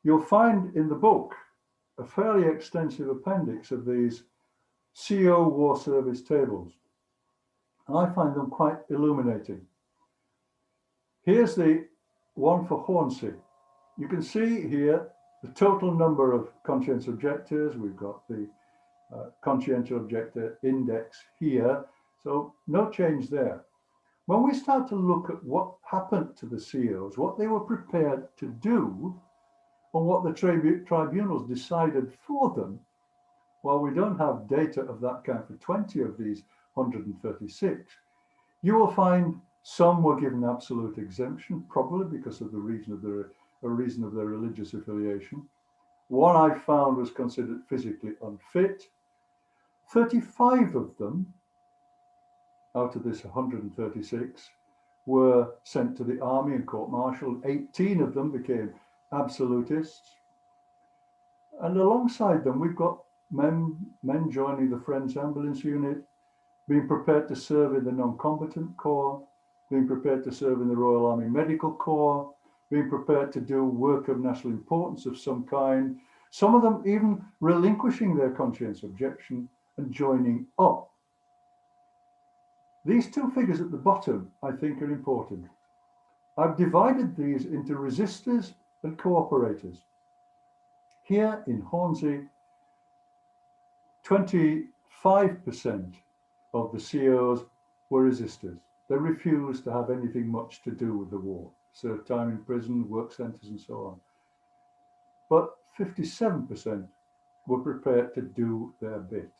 E: you'll find in the book a fairly extensive appendix of these CO war service tables. And I find them quite illuminating. Here's the one for Hornsey. You can see here the total number of conscientious objectors. We've got the conscientious objector index here. So no change there. When we start to look at what happened to the COs, what they were prepared to do, and what the tribunals decided for them, while we don't have data of that kind for 20 of these 136, you will find some were given absolute exemption, probably because of the reason of their religious affiliation. One I found was considered physically unfit. 35 of them, out of this 136, were sent to the army and court-martialed. 18 of them became absolutists. And alongside them, we've got men joining the Friends Ambulance Unit, being prepared to serve in the non-combatant corps, being prepared to serve in the Royal Army Medical Corps, being prepared to do work of national importance of some kind, some of them even relinquishing their conscientious objection and joining up. These two figures at the bottom, I think, are important. I've divided these into resistors and cooperators. Here in Hornsey, 25% of the COs were resistors. They refused to have anything much to do with the war, served time in prison, work centres and so on. But 57% were prepared to do their bit.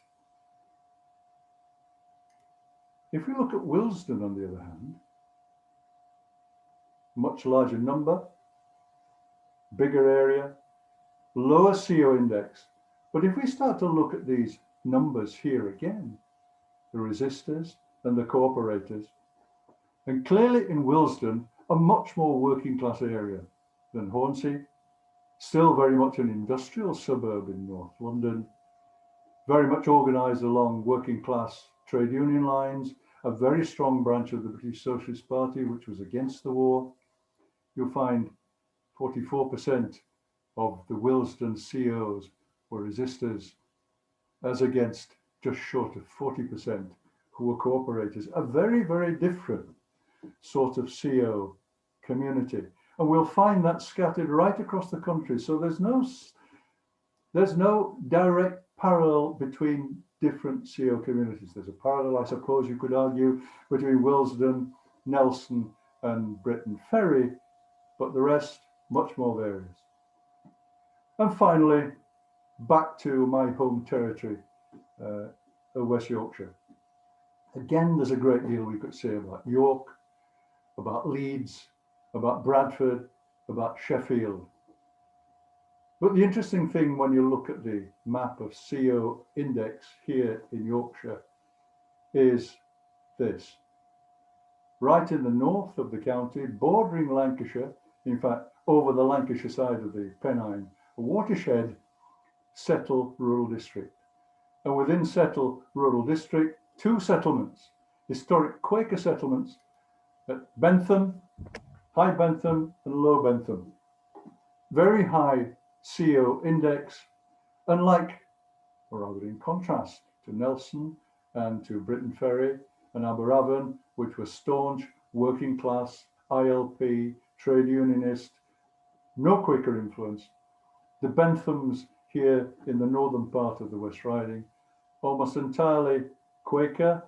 E: If we look at Willesden, on the other hand, much larger number, bigger area, lower CO index. But if we start to look at these numbers here again, the resistors and the cooperators, and clearly in Willesden, a much more working class area than Hornsey, still very much an industrial suburb in North London, very much organised along working class trade union lines, a very strong branch of the British Socialist Party, which was against the war. You'll find 44% of the Willesden COs were resistors, as against just short of 40% who were cooperators. A very, very different sort of CO community. And we'll find that scattered right across the country. So there's no direct parallel between different CO communities. There's a parallel, I suppose you could argue, between Willesden, Nelson, and Britton Ferry, but the rest, much more various. And finally, back to my home territory of West Yorkshire. Again, there's a great deal we could say about York, about Leeds, about Bradford, about Sheffield. But the interesting thing when you look at the map of CO index here in Yorkshire is this. Right in the north of the county, bordering Lancashire, in fact, over the Lancashire side of the Pennine, a watershed, Settle Rural District. And within Settle Rural District, two settlements, historic Quaker settlements at Bentham, High Bentham and Low Bentham. Very high CO index, unlike, or rather in contrast to Nelson and to Britton Ferry and Aberavon, which were staunch, working class, ILP, trade unionist, no Quaker influence. The Benthams here in the northern part of the West Riding, almost entirely Quaker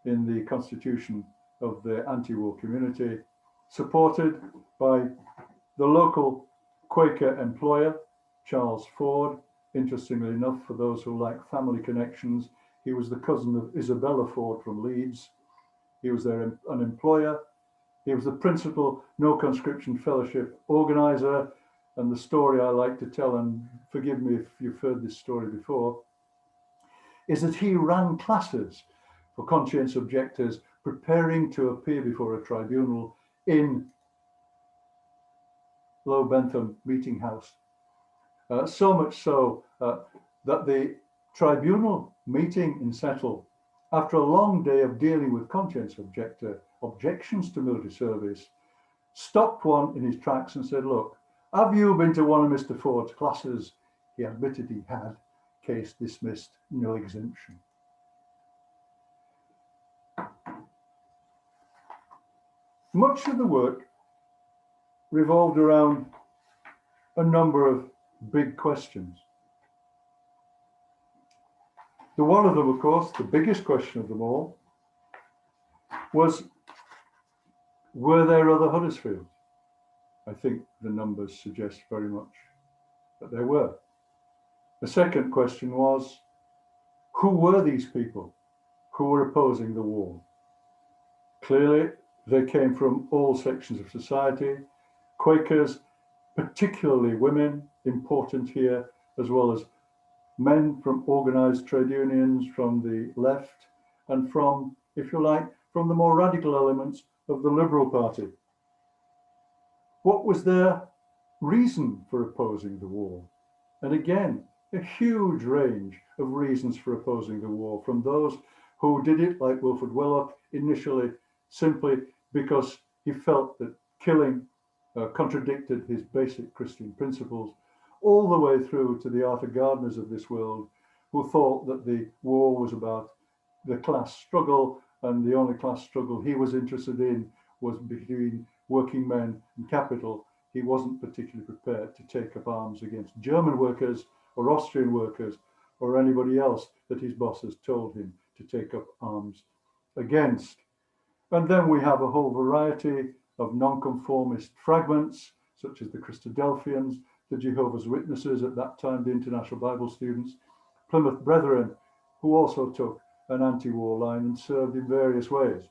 E: in the constitution of the anti-war community, supported by the local Quaker employer, Charles Ford. Interestingly enough, for those who like family connections, he was the cousin of Isabella Ford from Leeds. He was an employer. He was the principal No Conscription Fellowship organizer. And the story I like to tell, and forgive me if you've heard this story before, is that he ran classes for conscientious objectors preparing to appear before a tribunal in Low Bentham Meeting House. So much so that the tribunal meeting in Settle, after a long day of dealing with conscientious objector objections to military service, stopped one in his tracks and said, look, Have you been to one of Mr. Ford's classes? He admitted he had. Case dismissed, no exemption. Much of the work revolved around a number of big questions. The one of them, of course, the biggest question of them all, was, were there other Huddersfields? I think the numbers suggest very much that there were. The second question was, who were these people who were opposing the war? Clearly, they came from all sections of society. Quakers, particularly women, important here, as well as men from organised trade unions, from the left, and from, if you like, from the more radical elements of the Liberal Party. What was their reason for opposing the war? And again, a huge range of reasons for opposing the war, from those who did it, like Wilfred Willock, initially simply because he felt that killing contradicted his basic Christian principles, all the way through to the Arthur Gardners of this world, who thought that the war was about the class struggle, and the only class struggle he was interested in was between working men and capital. He wasn't particularly prepared to take up arms against German workers or Austrian workers or anybody else that his bosses told him to take up arms against. And then we have a whole variety of nonconformist fragments, such as the Christadelphians, the Jehovah's Witnesses, at that time the International Bible Students, Plymouth Brethren, who also took an anti-war line and served in various ways,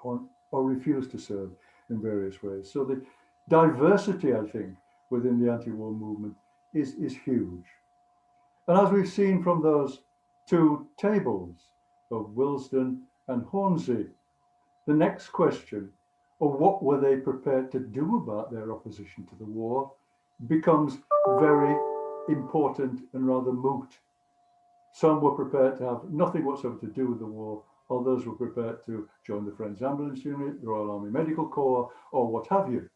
E: or refused to serve in various ways. So the diversity, I think, within the anti-war movement is huge. And as we've seen from those two tables of Willesden and Hornsey, the next question, or what were they prepared to do about their opposition to the war, becomes very important and rather moot. Some were prepared to have nothing whatsoever to do with the war. Others were prepared to join the Friends Ambulance Unit, the Royal Army Medical Corps, or what have you,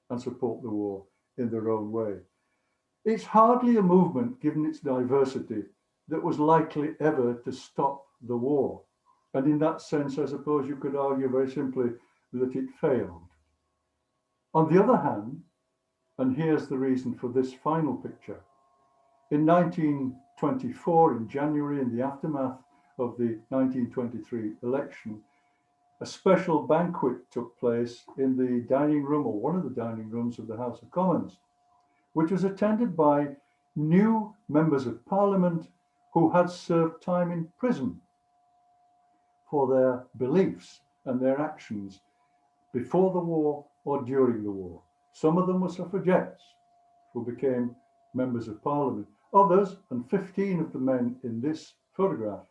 E: and support the war in their own way. It's hardly a movement, given its diversity, that was likely ever to stop the war. And in that sense, I suppose you could argue very simply that it failed. On the other hand, and here's the reason for this final picture, in 1924, in January, in the aftermath of the 1923 election, a special banquet took place in the dining room, or one of the dining rooms of the House of Commons, which was attended by new members of Parliament who had served time in prison for their beliefs and their actions before the war or during the war. Some of them were suffragettes who became members of Parliament. Others, and 15 of the men in this photograph,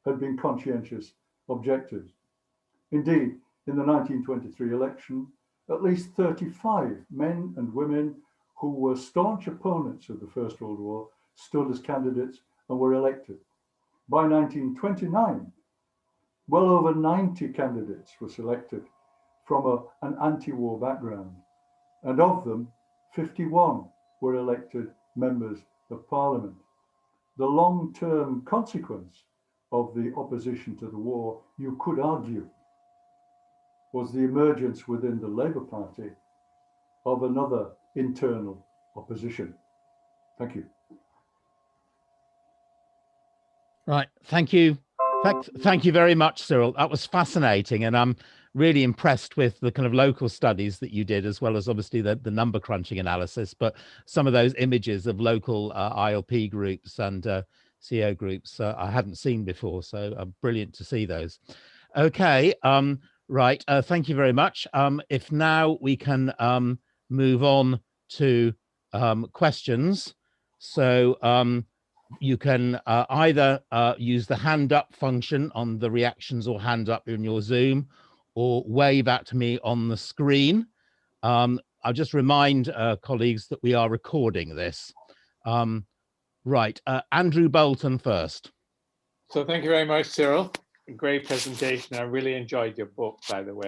E: had been conscientious objectors. Indeed, in the 1923 election, at least 35 men and women who were staunch opponents of the First World War stood as candidates and were elected. By 1929, well over 90 candidates were selected from an anti-war background, and of them, 51 were elected members of Parliament. The long-term consequence of the opposition to the war, you could argue, was the emergence within the Labour Party of another internal opposition. Thank you.
C: Right, thank you. Thank you very much, Cyril. That was fascinating, and I'm really impressed with the kind of local studies that you did, as well as obviously the number crunching analysis, but some of those images of local ILP groups and CO groups I hadn't seen before, so brilliant to see those. Okay, right, thank you very much. If now we can move on to questions. So you can either use the hand up function on the reactions or hand up in your Zoom, or wave at me on the screen. I'll just remind colleagues that we are recording this. Right, Andrew Bolton first.
F: So thank you very much, Cyril. Great presentation. I really enjoyed your book, by the way.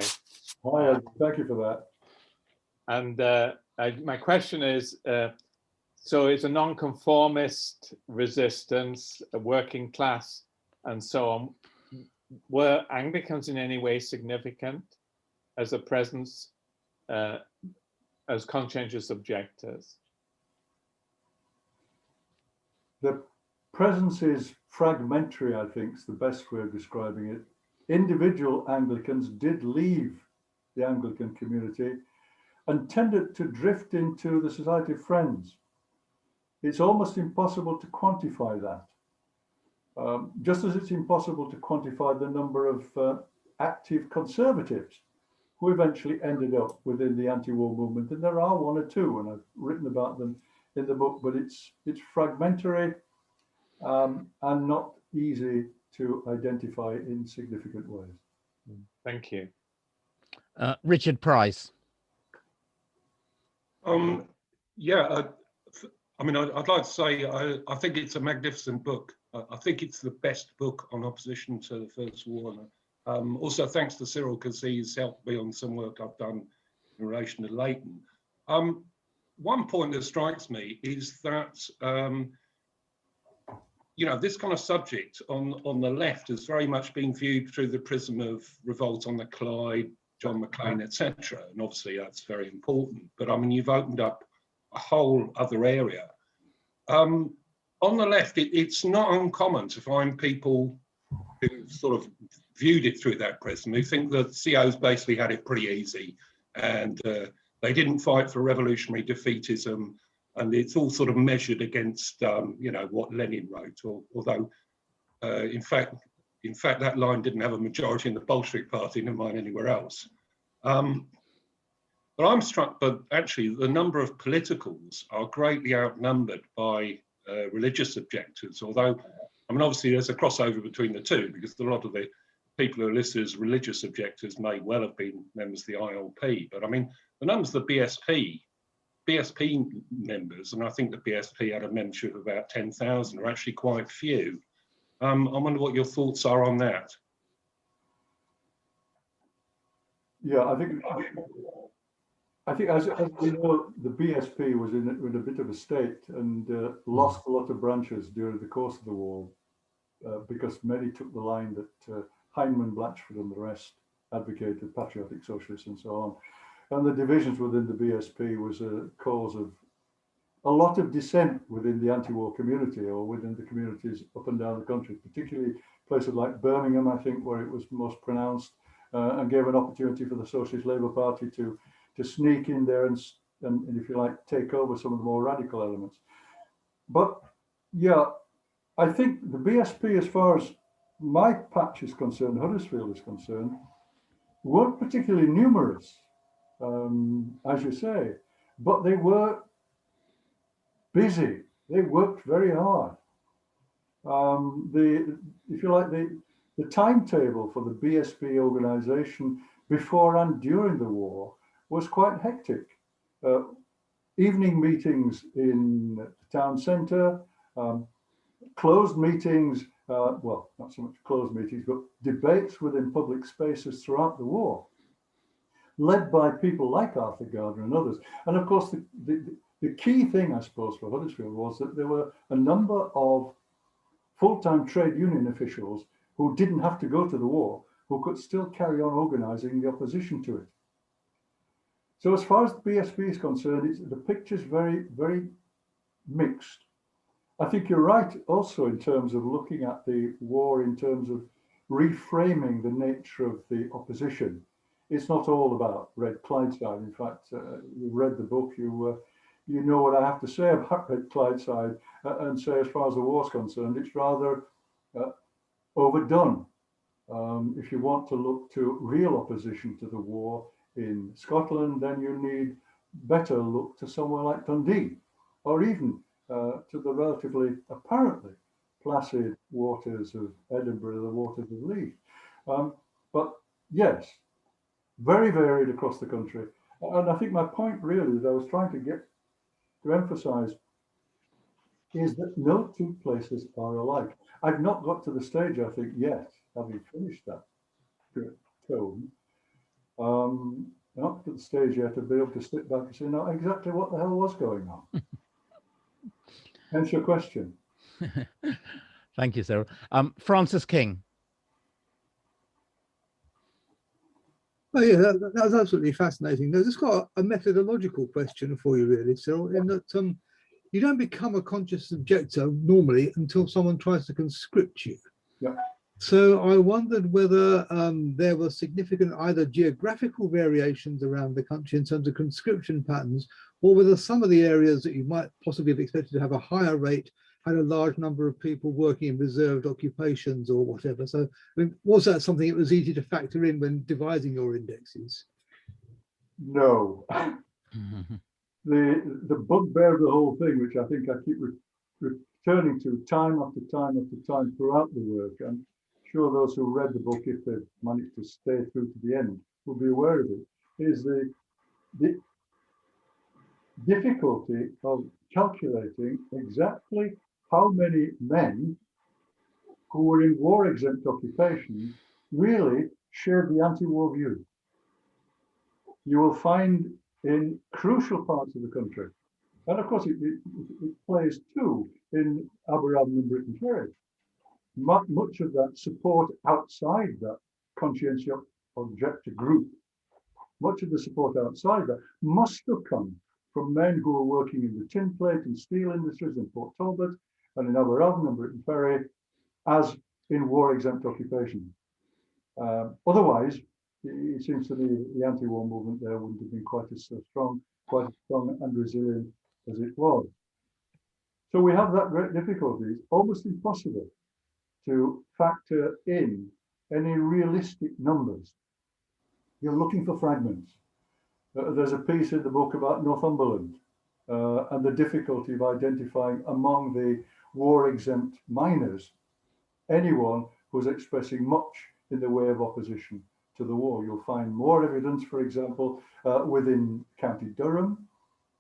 E: Hi, thank you for that.
F: And My question is, so it's a non-conformist resistance, a working class, and so on. Were Anglicans in any way significant as a presence, as conscientious objectors?
E: The presence is fragmentary, I think, is the best way of describing it. Individual Anglicans did leave the Anglican community and tended to drift into the Society of Friends. It's almost impossible to quantify that. Just as it's impossible to quantify the number of active conservatives who eventually ended up within the anti-war movement. And there are one or two, and I've written about them in the book, but it's fragmentary and not easy to identify in significant ways.
F: Thank you.
C: Richard Price.
G: Yeah, I mean, I'd like to say I think it's a magnificent book. I think it's the best book on opposition to the First War. Also, thanks to Cyril, because he's helped me on some work I've done in relation to Leighton. One point that strikes me is that, you know, this kind of subject on the left has very much been viewed through the prism of revolt on the Clyde, John McLean, etc. And obviously that's very important. But I mean, you've opened up a whole other area. On the left, it's not uncommon to find people who sort of viewed it through that prism, who think that COs basically had it pretty easy and they didn't fight for revolutionary defeatism, and it's all sort of measured against, you know, what Lenin wrote, although in fact, that line didn't have a majority in the Bolshevik Party, never mind anywhere else. But I'm struck, but actually the number of politicals are greatly outnumbered by religious objectors, although, I mean, obviously there's a crossover between the two, because a lot of the people who are listed as religious objectors may well have been members of the ILP, but I mean, the numbers of the BSP members, and I think the BSP had a membership of about 10,000, are actually quite few. I wonder what your thoughts are on that.
E: Yeah, I think as we know, the BSP was in a bit of a state and lost a lot of branches during the course of the war because many took the line that Heinemann, Blatchford and the rest advocated patriotic socialists and so on. And the divisions within the BSP was a cause of a lot of dissent within the anti-war community or within the communities up and down the country, particularly places like Birmingham, I think, where it was most pronounced, and gave an opportunity for the Socialist Labour Party to sneak in there and if you like, take over some of the more radical elements. But yeah, I think the BSP, as far as my patch is concerned, Huddersfield is concerned, weren't particularly numerous, as you say, but they were busy. They worked very hard. If you like, the timetable for the BSP organisation before and during the war was quite hectic. Evening meetings in the town centre, closed meetings, well, not so much closed meetings, but debates within public spaces throughout the war, led by people like Arthur Gardner and others. And of course, the key thing, I suppose, for Huddersfield was that there were a number of full-time trade union officials who didn't have to go to the war, who could still carry on organising the opposition to it. So as far as the BSP is concerned, the picture's very, very mixed. I think you're right also in terms of looking at the war in terms of reframing the nature of the opposition. It's not all about Red Clydeside. In fact, you've read the book, you know what I have to say about Red Clydeside, and say as far as the war's concerned, it's rather overdone. If you want to look to real opposition to the war in Scotland, then you need better look to somewhere like Dundee, or even to the relatively apparently placid waters of Edinburgh, the waters of Leith. But yes, very varied across the country. And I think my point really that I was trying to get to emphasize is that no two places are alike. I've not got to the stage, I think, yet, having finished that tone, not at the stage yet to be able to sit back and say, no, exactly what the hell was going on. Hence your question.
C: Thank you, Cyril. Francis King.
H: Oh yeah, that was absolutely fascinating. I've just got a methodological question for you, really, Cyril, in that you don't become a conscious objector normally until someone tries to conscript you.
E: Yeah.
H: So I wondered whether there were significant either geographical variations around the country in terms of conscription patterns, or whether some of the areas that you might possibly have expected to have a higher rate had a large number of people working in reserved occupations or whatever. So I mean, was that something that was easy to factor in when devising your indexes?
E: No. The bugbear of the whole thing, which I think I keep returning to time after time after time throughout the work, and I'm sure those who read the book, if they've managed to stay through to the end, will be aware of it, is the difficulty of calculating exactly how many men who were in war-exempt occupations really shared the anti-war view. You will find in crucial parts of the country, and of course it plays too in Aberravon and Britton Ferry, much of that support outside that conscientious objector group, much of the support outside that must have come from men who were working in the tin plate and steel industries in Port Talbot and in Aberravon and Britton Ferry as in war-exempt occupations. Otherwise, it seems to me the anti-war movement there wouldn't have been quite as strong and resilient as it was. So we have that great difficulty. It's almost impossible to factor in any realistic numbers. You're looking for fragments. There's a piece in the book about Northumberland and the difficulty of identifying among the war-exempt miners anyone who's expressing much in the way of opposition to the war. You'll find more evidence, for example, within County Durham,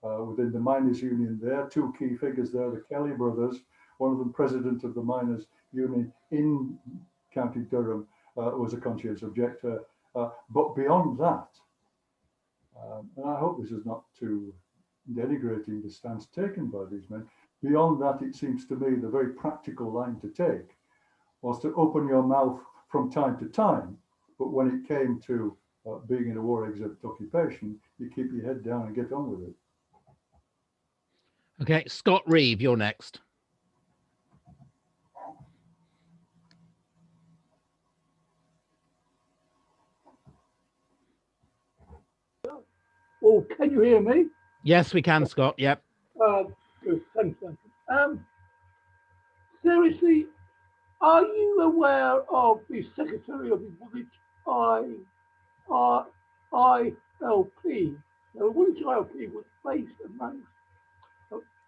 E: within the miners' union there, two key figures there, the Kelly brothers, one of them president of the miners' union in County Durham, was a conscientious objector. But beyond that, and I hope this is not too denigrating the stance taken by these men, beyond that, it seems to me the very practical line to take was to open your mouth from time to time, but when it came to being in a war-exempt occupation, you keep your head down and get on with it.
C: Okay, Scott Reeve, you're next.
I: Oh, can you hear me?
C: Yes, we can, Scott. Yep.
I: Good. Thanks, Duncan. Seriously, are you aware of the Secretary of the Woolwich ILP? Now, the Woolwich ILP was based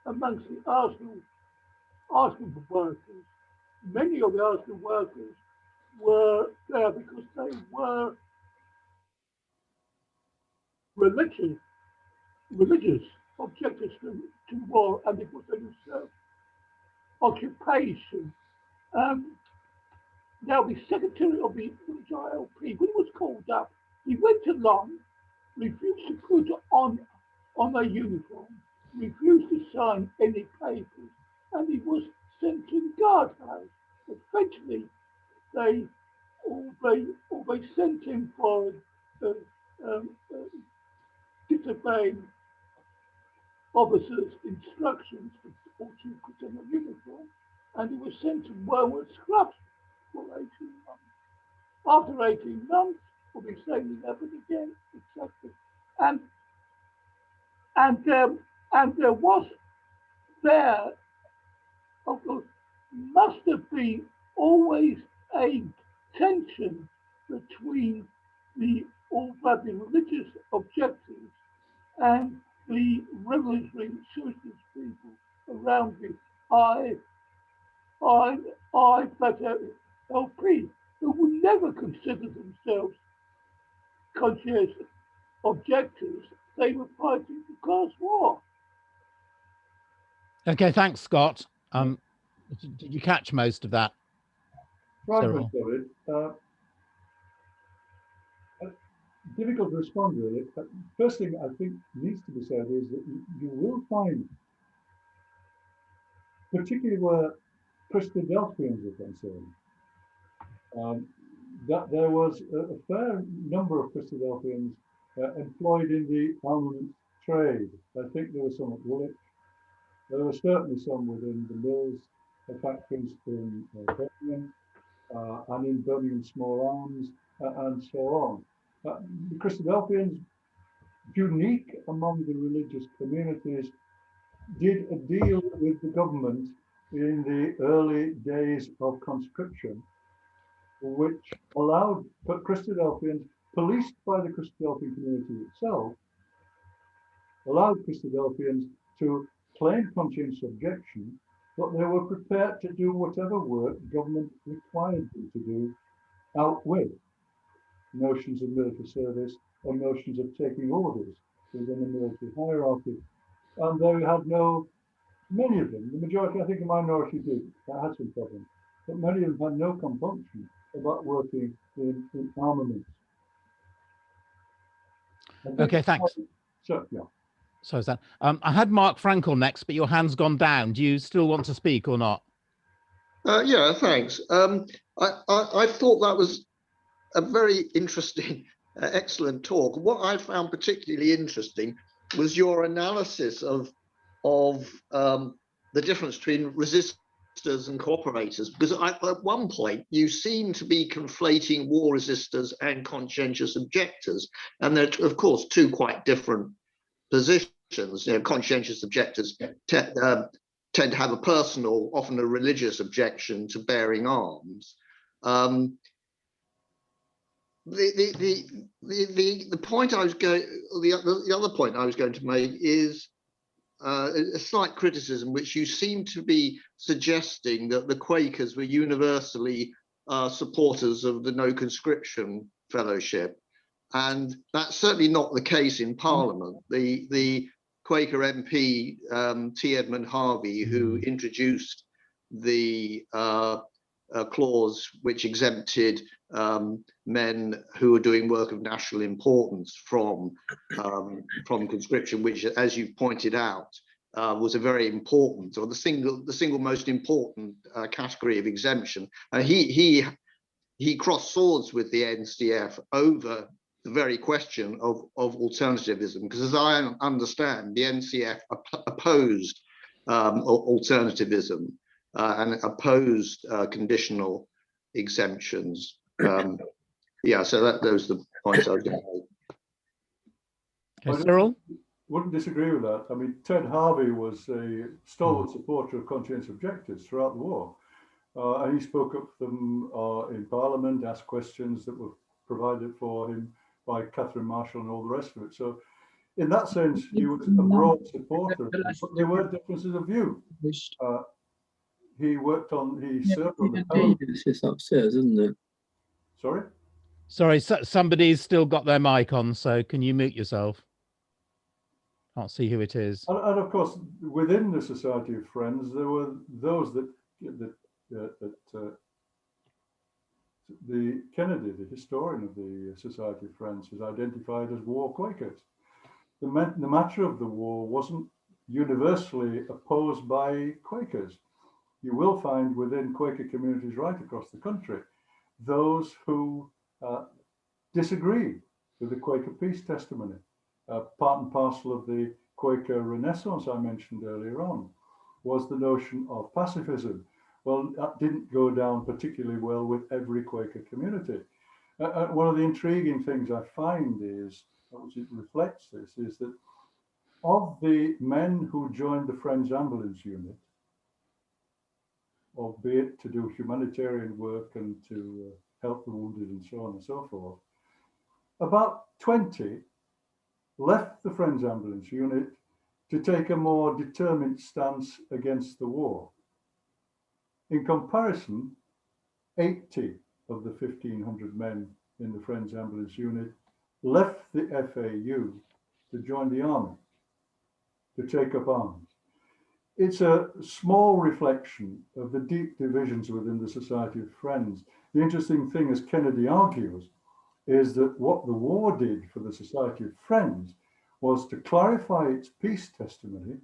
I: amongst the Arsenal workers. Many of the Arsenal workers were there because they were religious objectors to war, and because they were occupation. Now, the Secretary of the ILP, when he was called up, he went along, refused to put on a uniform, refused to sign any papers, and he was sent to the guardhouse. Eventually, they sent him for disobeying officers' instructions to put on a uniform, and he was sent to Wormwood Scrubs for 18 months. After 18 months, we'll be saying it happened again, exactly. And there was there, of course, must have been always a tension between the religious objectives and the revolutionary socialist people around the ILP, who would never consider themselves conscientious objectors. They were fighting the class war.
C: Okay, thanks, Scott. Did you catch most of that?
E: Fragments of it. difficult to respond really. First thing I think needs to be said is that you will find, particularly where Christadelphians are concerned, that there was a fair number of Christadelphians employed in the armament trade. I think there were some at Woolwich. There were certainly some within the mills factories in Birmingham and in Birmingham Small Arms and so on. The Christadelphians, unique among the religious communities, did a deal with the government in the early days of conscription, which allowed Christadelphians, policed by the Christadelphian community itself, allowed Christadelphians to claim conscientious objection, but they were prepared to do whatever work government required them to do out with notions of military service or notions of taking orders within the military hierarchy. And they had many of them, the majority, I think the minority did, that had some problems, but many of them had no compunction about working in armaments.
C: Okay, thanks.
E: So, yeah.
C: So is that, I had Mark Frankel next, but your hand's gone down. Do you still want to speak or not?
J: Yeah, thanks. I thought that was a very interesting, excellent talk. What I found particularly interesting was your analysis of the difference between resistors and cooperators, because at one point you seem to be conflating war resistors and conscientious objectors, and they're of course two quite different positions. You know, conscientious objectors tend to have a personal, often a religious objection to bearing arms. The point I was going, the other point I was going to make is a slight criticism, which you seem to be suggesting that the Quakers were universally supporters of the No Conscription Fellowship, and that's certainly not the case in Parliament. The Quaker MP T. Edmund Harvey, who introduced the clause which exempted men who were doing work of national importance from conscription, which, as you've pointed out, was a very important, or the single most important category of exemption. He crossed swords with the NCF over the very question of alternativism, because as I understand, the NCF opposed alternativism and opposed conditional exemptions. Yeah, so those are the points I was going to make.
C: Okay, Cyril?
E: Wouldn't disagree with that. I mean, Ted Harvey was a stalwart supporter of conscientious objectors throughout the war. And he spoke up for them in Parliament, asked questions that were provided for him by Catherine Marshall and all the rest of it. So in that sense, he was a broad supporter, but there were differences of view. He served on the code.
K: It's just upstairs, isn't it?
E: Sorry?
C: Sorry, somebody's still got their mic on, so can you mute yourself? Can't see who it is.
E: And of course, within the Society of Friends, there were those that the Kennedy, the historian of the Society of Friends, has identified as war Quakers. The matter of the war wasn't universally opposed by Quakers. You will find within Quaker communities right across the country those who disagree with the Quaker peace testimony. Part and parcel of the Quaker Renaissance I mentioned earlier on was the notion of pacifism. Well, that didn't go down particularly well with every Quaker community. One of the intriguing things I find is, which it reflects this, is that of the men who joined the Friends Ambulance Unit, albeit to do humanitarian work and to help the wounded and so on and so forth, about 20 left the Friends Ambulance Unit to take a more determined stance against the war. In comparison, 80 of the 1,500 men in the Friends Ambulance Unit left the FAU to join the army, to take up arms. It's a small reflection of the deep divisions within the Society of Friends. The interesting thing, as Kennedy argues, is that what the war did for the Society of Friends was to clarify its peace testimony,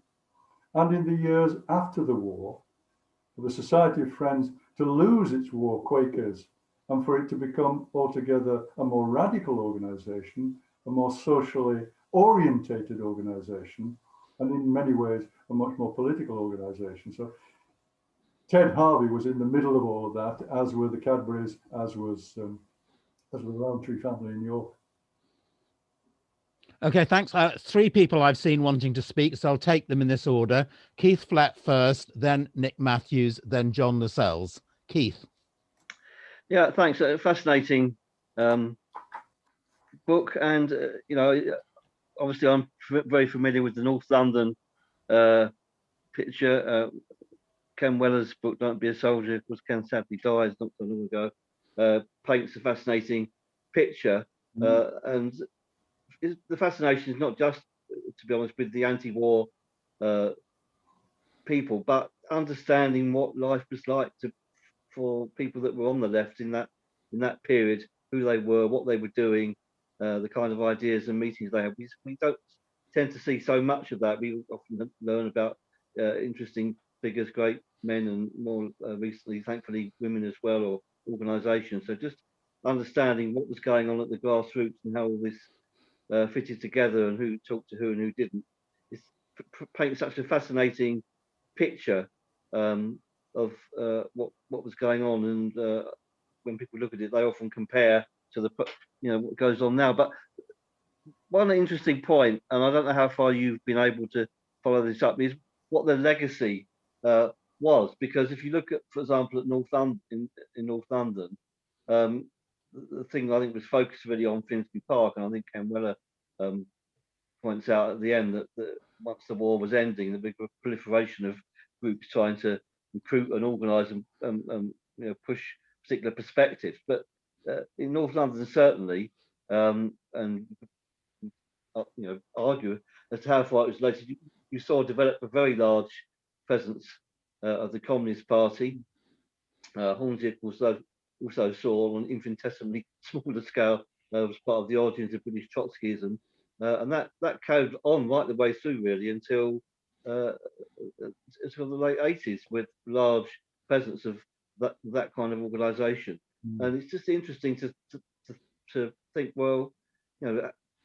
E: and in the years after the war, for the Society of Friends to lose its war Quakers and for it to become altogether a more radical organisation, a more socially orientated organisation, and in many ways a much more political organisation. So Ted Harvey was in the middle of all of that, as were the Cadburys, as was the Roundtree family in York.
C: Okay, thanks. 3 people I've seen wanting to speak, so I'll take them in this order. Keith Flatt first, then Nick Matthews, then John Lascelles. Keith.
K: Yeah, thanks. Fascinating book, and you know, obviously I'm very familiar with the North London picture. Ken Weller's book, Don't Be a Soldier, of course, Ken sadly died not so long ago, paints a fascinating picture, and the fascination is not just, to be honest, with the anti-war people, but understanding what life was like for people that were on the left in that period, who they were, what they were doing, the kind of ideas and meetings they had. We don't tend to see so much of that. We often learn about interesting figures, great men, and more recently, thankfully, women as well, or organisations. So just understanding what was going on at the grassroots and how all this fitted together and who talked to who and who didn't. It paints such a fascinating picture of what was going on, and when people look at it, they often compare to the what goes on now. But one interesting point, and I don't know how far you've been able to follow this up, is what the legacy was. Because if you look at, for example, at North London, in North London, the thing I think was focused really on Finsbury Park, and I think Ken Weller points out at the end that once the war was ending, the big proliferation of groups trying to recruit and organise and push particular perspectives. But in North London, certainly, and argue as to how far it was related, you saw develop a very large presence of the Communist Party. Hornsey also saw on an infinitesimally smaller scale was part of the origins of British Trotskyism, and that carried on right the way through, really, until the late 80s, with large presence of that kind of organisation. And it's just interesting to think, well,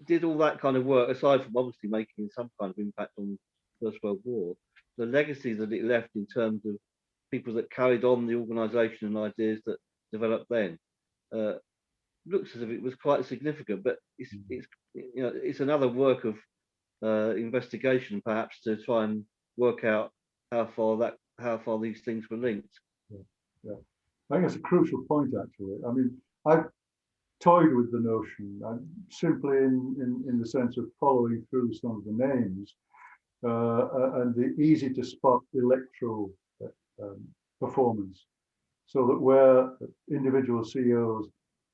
K: did all that kind of work, aside from obviously making some kind of impact on the First World War, the legacy that it left in terms of people that carried on the organisation and ideas that developed then, looks as if it was quite significant. But it's another work of investigation, perhaps, to try and work out how far these things were linked.
E: Yeah, I think that's a crucial point, actually. I mean, I've toyed with the notion, simply in the sense of following through some of the names and the easy to spot electoral performance, so that where individual CEOs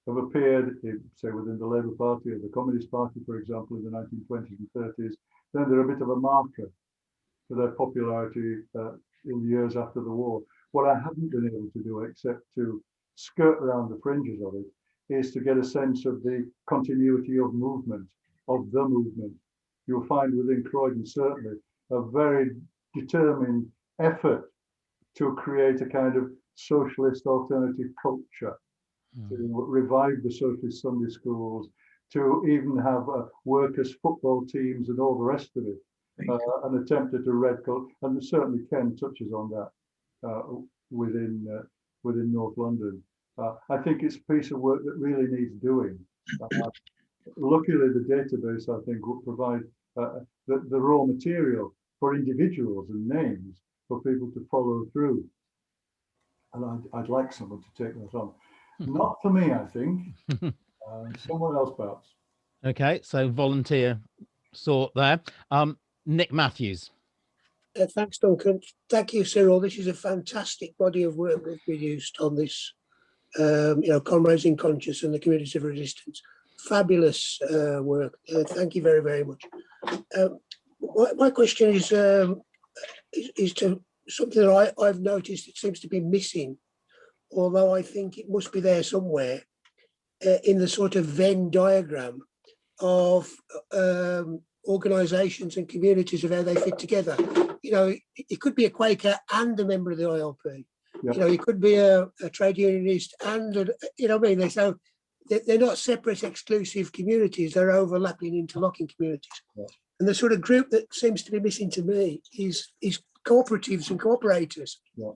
E: have appeared, say within the Labour Party or the Communist Party, for example, in the 1920s and 30s, then they're a bit of a marker for their popularity in the years after the war. What I haven't been able to do, except to skirt around the fringes of it, is to get a sense of the continuity of movement, of the movement. You'll find within Croydon, certainly, a very determined effort to create a kind of socialist alternative culture, to revive the socialist Sunday schools, to even have workers' football teams and all the rest of it, an attempt at a red culture. And certainly Ken touches on that within North London. I think it's a piece of work that really needs doing. Luckily, the database, I think, will provide the raw material for individuals and names for people to follow through. And I'd like someone to take that on. Not for me, I think. Someone else, perhaps.
C: Okay, so volunteer sort there. Nick Matthews.
L: Thanks, Duncan. Thank you, Cyril. This is a fantastic body of work we've produced on this, comrades in conscience and the communities of resistance. Fabulous work. Thank you very, very much. My question is to something that I've noticed that seems to be missing, although I think it must be there somewhere, in the sort of Venn diagram of organisations and communities of how they fit together. You know, it could be a Quaker and a member of the ILP.
E: Yeah.
L: You know, it could be a trade unionist and, you know what I mean? So they're not separate, exclusive communities. They're overlapping, interlocking communities.
E: Yeah.
L: And the sort of group that seems to be missing to me is cooperatives and cooperators.
E: Yeah.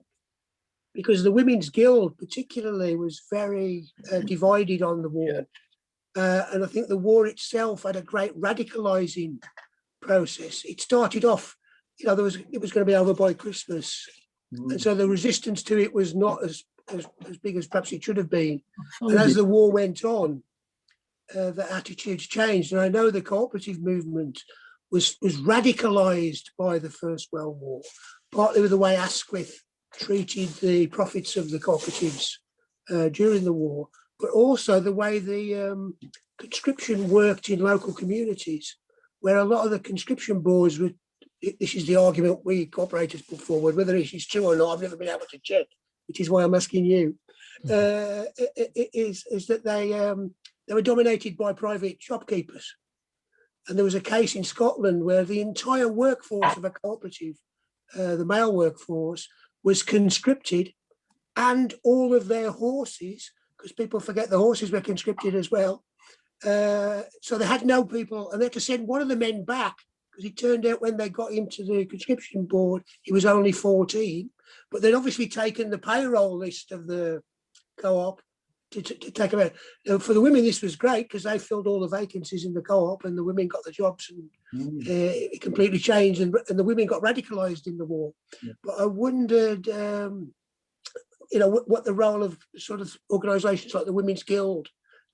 L: Because the Women's Guild particularly was very divided on the war. And I think the war itself had a great radicalising process. It started off, you know, it was going to be over by Christmas. And so the resistance to it was not as big as perhaps it should have been. And as the war went on, the attitudes changed. And I know the cooperative movement was radicalised by the First World War, partly with the way Asquith treated the profits of the cooperatives during the war, but also the way the conscription worked in local communities, where a lot of the conscription boards were, this is the argument we cooperators put forward, whether it is true or not, I've never been able to check, which is why I'm asking you, is that they were dominated by private shopkeepers. And there was a case in Scotland where the entire workforce of a cooperative, the male workforce, was conscripted, and all of their horses, because people forget the horses were conscripted as well. So they had no people, and they had to send one of the men back, because it turned out when they got him to the conscription board, he was only 14. But they'd obviously taken the payroll list of the co-op to take him out. Now, for the women, this was great because they filled all the vacancies in the co-op, and the women got the jobs, and it completely changed, and the women got radicalised in the war. Yeah. But I wondered, you know, what the role of sort of organisations like the Women's Guild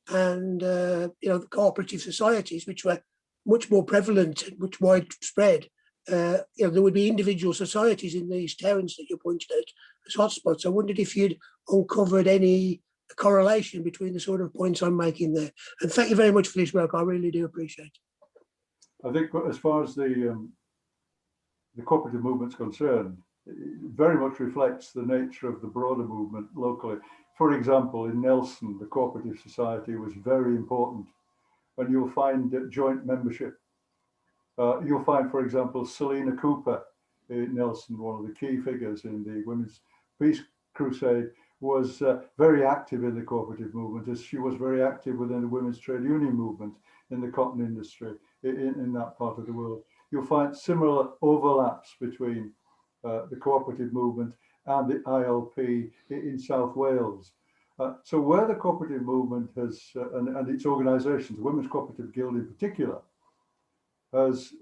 L: and, you know, the cooperative societies, which were much more prevalent, much widespread. You know, there would be individual societies in these towns that you pointed out as hotspots. I wondered if you'd uncovered any correlation between the sort of points I'm making there. And thank you very much for this work. I really do appreciate it.
E: I think as far as the cooperative movement's concerned, it very much reflects the nature of the broader movement locally. For example, in Nelson, the cooperative society was very important, and you'll find joint membership. You'll find, for example, Selina Cooper in Nelson, one of the key figures in the Women's Peace Crusade, was very active in the cooperative movement, as she was very active within the women's trade union movement in the cotton industry in that part of the world. You'll find similar overlaps between the cooperative movement and the ILP in South Wales. So where the cooperative movement has, and its organisations, the Women's Cooperative Guild in particular, has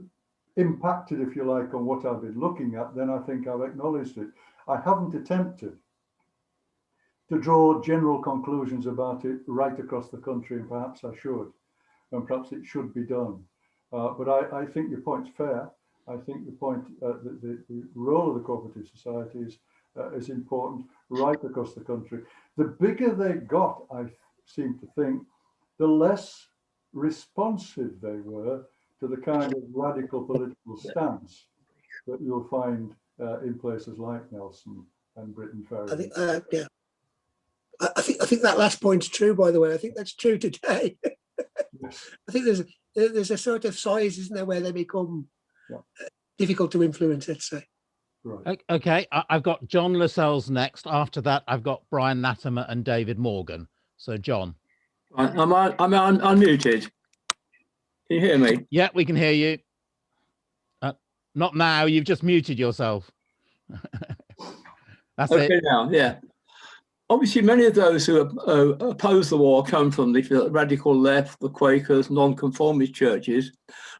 E: impacted, if you like, on what I've been looking at, then I think I've acknowledged it. I haven't attempted to draw general conclusions about it right across the country, and perhaps I should, and perhaps it should be done. But I think your point's fair. I think the point, the role of the cooperative societies is important right across the country. The bigger they got, I seem to think, the less responsive they were to the kind of radical political stance that you'll find in places like Nelson and Britain Ferry.
L: I think that last point's true, by the way. I think that's true today.
E: Yes.
L: I think there's a sort of size, isn't there, where they become difficult to influence, let's say.
E: Right.
C: Okay, I've got John Lascelles next. After that, I've got Brian Latimer and David Morgan. So, John.
M: I'm unmuted. Can you hear me?
C: Yeah, we can hear you. Not now. You've just muted yourself. That's
M: okay,
C: it.
M: now, yeah. Obviously, many of those who oppose the war come from the radical left, the Quakers, non-conformist churches.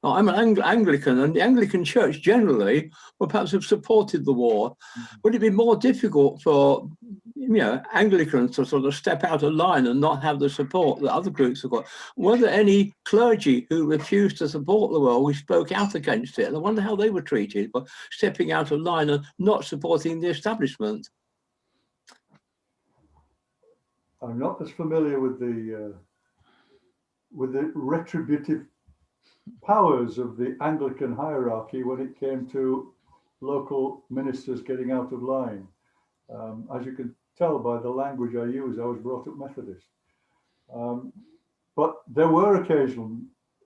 M: Now, I'm an Anglican, and the Anglican Church generally would perhaps have supported the war. Would it be more difficult for, you know, Anglicans to sort of step out of line and not have the support that other groups have got? Were there any clergy who refused to support the war, who spoke out against it? And I wonder how they were treated by stepping out of line and not supporting the establishment.
E: I'm not as familiar with the retributive powers of the Anglican hierarchy when it came to local ministers getting out of line. As you can tell by the language I use, I was brought up Methodist. But there were occasional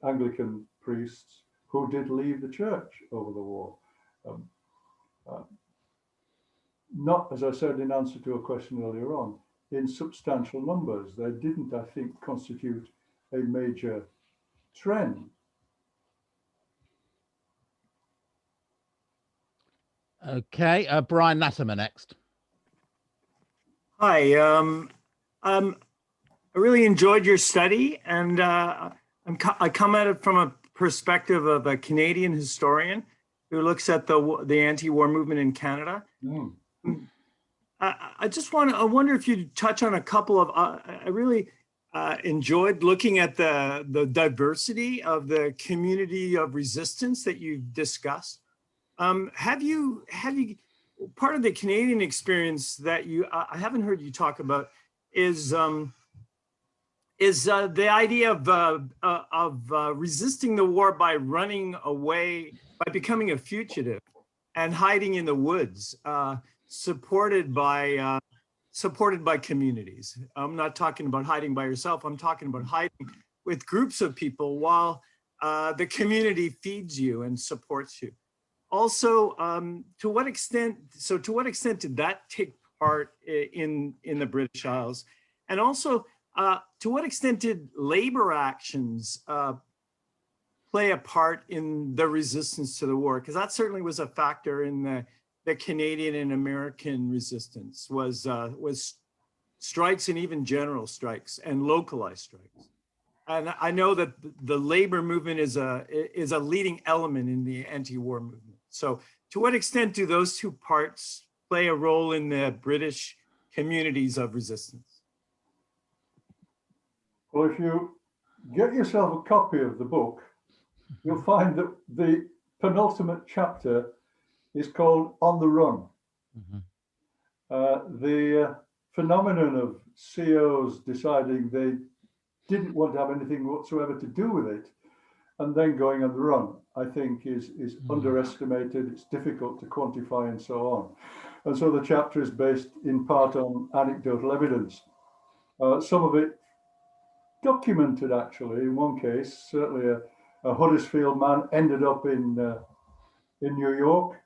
E: Anglican priests who did leave the church over the war. Not, as I said in answer to a question earlier on, in substantial numbers. They didn't, I think, constitute a major trend.
C: Okay, Brian Latimer next.
N: Hi, I really enjoyed your study, and I come at it from a perspective of a Canadian historian who looks at the anti-war movement in Canada.
E: Mm.
N: I wonder if you'd touch on a couple of, I really enjoyed looking at the diversity of the community of resistance that you've discussed. Have you part of the Canadian experience that I haven't heard you talk about is the idea of resisting the war by running away, by becoming a fugitive and hiding in the woods, supported by communities. I'm not talking about hiding by yourself. I'm talking about hiding with groups of people while the community feeds you and supports you. Also, to what extent did that take part in the British Isles? And also, to what extent did labor actions play a part in the resistance to the war? Because that certainly was a factor in the Canadian and American resistance, was strikes, and even general strikes and localized strikes. And I know that the labor movement is a leading element in the anti-war movement. So to what extent do those two parts play a role in the British communities of resistance?
E: Well, if you get yourself a copy of the book, you'll find that the penultimate chapter is called On the Run. Mm-hmm. The phenomenon of COs deciding they didn't want to have anything whatsoever to do with it and then going on the run, I think is underestimated. It's difficult to quantify and so on. And so the chapter is based in part on anecdotal evidence. Some of it documented, actually. In one case, certainly a Huddersfield man ended up in New York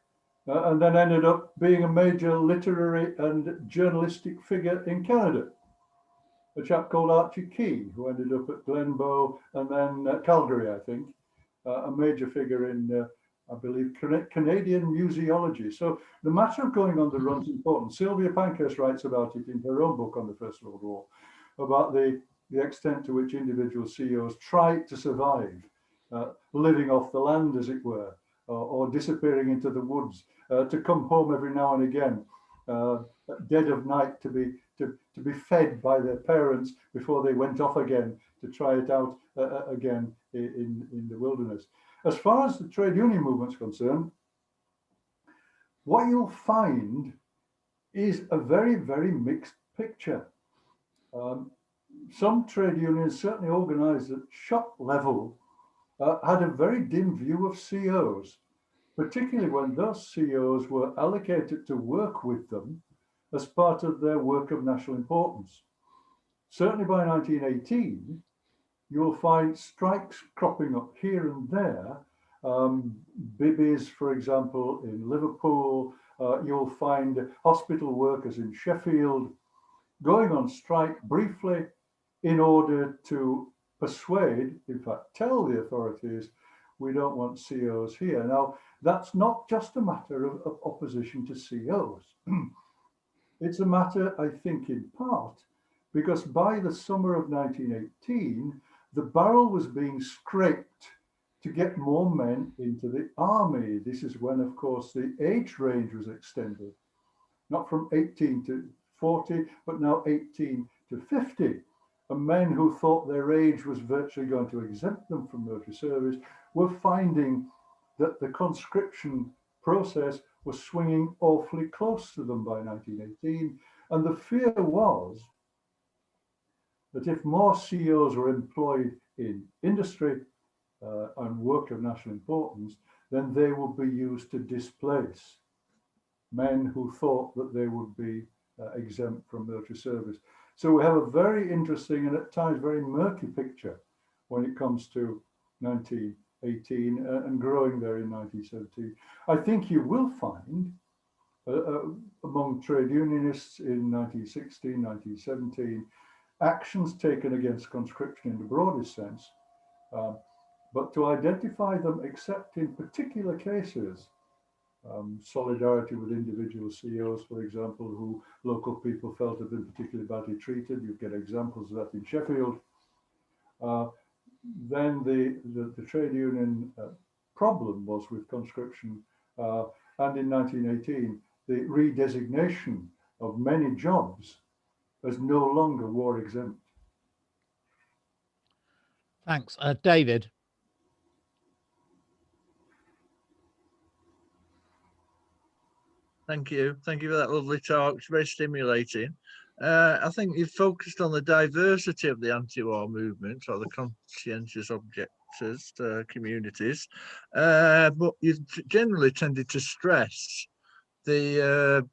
E: and then ended up being a major literary and journalistic figure in Canada. A chap called Archie Key, who ended up at Glenbow and then Calgary, I think, a major figure in, I believe, Canadian museology. So the matter of going on the run is important. Sylvia Pankhurst writes about it in her own book on the First World War, about the extent to which individual CEOs tried to survive, living off the land, as it were, or disappearing into the woods, to come home every now and again, at dead of night, to be fed by their parents before they went off again to try it out again in the wilderness. As far as the trade union movement's concerned, what you'll find is a very, very mixed picture. Some trade unions, certainly organized at shop level, had a very dim view of CEOs, particularly when those CEOs were allocated to work with them as part of their work of national importance. Certainly by 1918, you'll find strikes cropping up here and there. Bibbies, for example, in Liverpool. You'll find hospital workers in Sheffield going on strike briefly in order to persuade, in fact, tell the authorities, we don't want CEOs here. Now, that's not just a matter of opposition to CEOs. It's a matter, I think, in part, because by the summer of 1918, the barrel was being scraped to get more men into the army. This is when, of course, the age range was extended, not from 18 to 40, but now 18 to 50. And men who thought their age was virtually going to exempt them from military service were finding that the conscription process was swinging awfully close to them by 1918. And the fear was that if more CEOs were employed in industry and work of national importance, then they would be used to displace men who thought that they would be exempt from military service. So we have a very interesting and at times very murky picture when it comes to 1918 and growing there in 1917. I think you will find among trade unionists in 1916, 1917, actions taken against conscription in the broadest sense, but to identify them except in particular cases, solidarity with individual CEOs, for example, who local people felt had been particularly badly treated. You get examples of that in Sheffield. Then the trade union problem was with conscription, and in 1918, the redesignation of many jobs as no longer war exempt.
C: Thanks. David.
B: Thank you. Thank you for that lovely talk. It's very stimulating. I think you've focused on the diversity of the anti-war movement or the conscientious objectors communities, but you've generally tended to stress the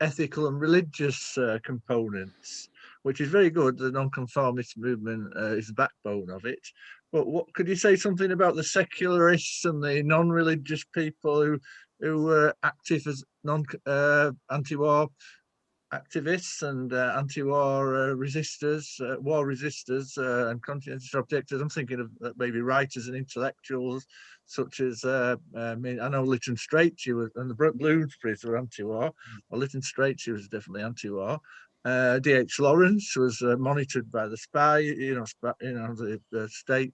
B: ethical and religious components, which is very good. The nonconformist movement is the backbone of it. But what could you say something about the secularists and the non-religious people who were active as anti-war activists and anti-war war resistors and conscientious objectors? I'm thinking of maybe writers and intellectuals such as I know Lytton Strachey and the Bloomsburys were anti-war. Well, Lytton Strachey was definitely anti-war. D.H. Lawrence was monitored by the spy, the state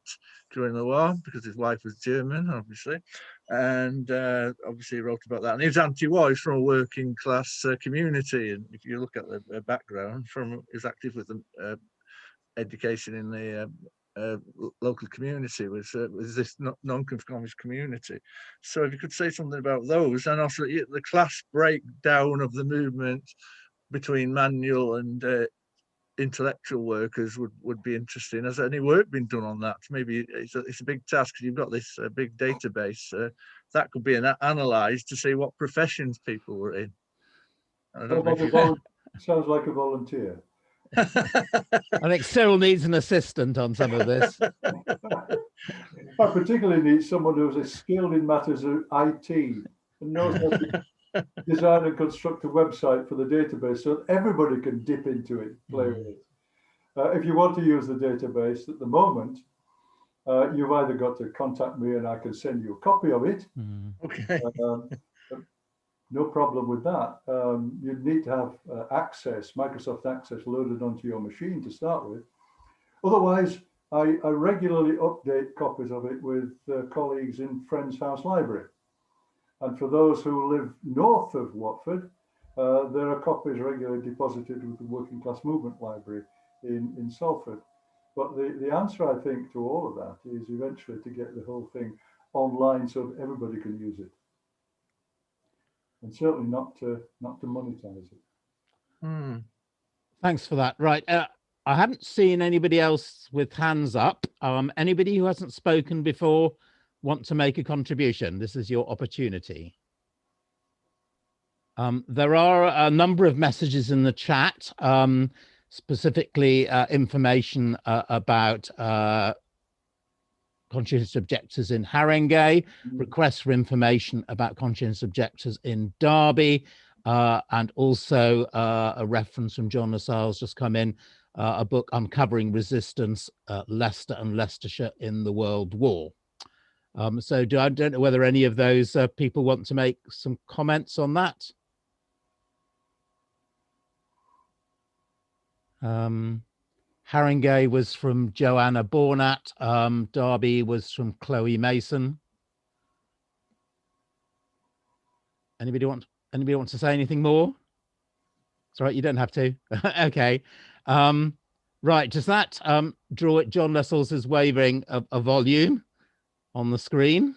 B: during the war because his wife was German, obviously, and obviously he wrote about that. And he was anti-war. He's from a working class community, and if you look at the background, he was active with the education in the local community was this non-conformist community. So if you could say something about those, and also the class breakdown of the movement between manual and intellectual workers would be interesting. Has any work been done on that? Maybe it's a big task. You've got this big database that could be analysed to see what professions people were in. I don't know
E: sounds like a volunteer.
C: I think Cyril needs an assistant on some of this.
E: I particularly need someone who's skilled in matters of IT and knows how to design and construct a website for the database so that everybody can dip into it, play with it. If you want to use the database at the moment, you've either got to contact me and I can send you a copy of it.
B: Okay.
E: No problem with that. You'd need to have access, Microsoft Access loaded onto your machine to start with. Otherwise, I regularly update copies of it with colleagues in Friends House Library. And for those who live north of Watford, there are copies regularly deposited with the Working Class Movement Library in Salford. But the answer, I think, to all of that is eventually to get the whole thing online so that everybody can use it. And certainly not to monetize it.
C: Thanks for that. Right. I haven't seen anybody else with hands up. Anybody who hasn't spoken before want to make a contribution? This is your opportunity. There are a number of messages in the chat, specifically information about conscientious objectors in Haringey, requests for information about conscientious objectors in Derby, and also a reference from John Lassalle's just come in, a book Uncovering Resistance, Leicester and Leicestershire in the World War. So I don't know whether any of those people want to make some comments on that. Haringey was from Joanna Bornat. Derby was from Chloe Mason. Anybody want to say anything more? It's all right, you don't have to. Okay. Right, does that draw it? John Lassalle's is waving a volume on the screen.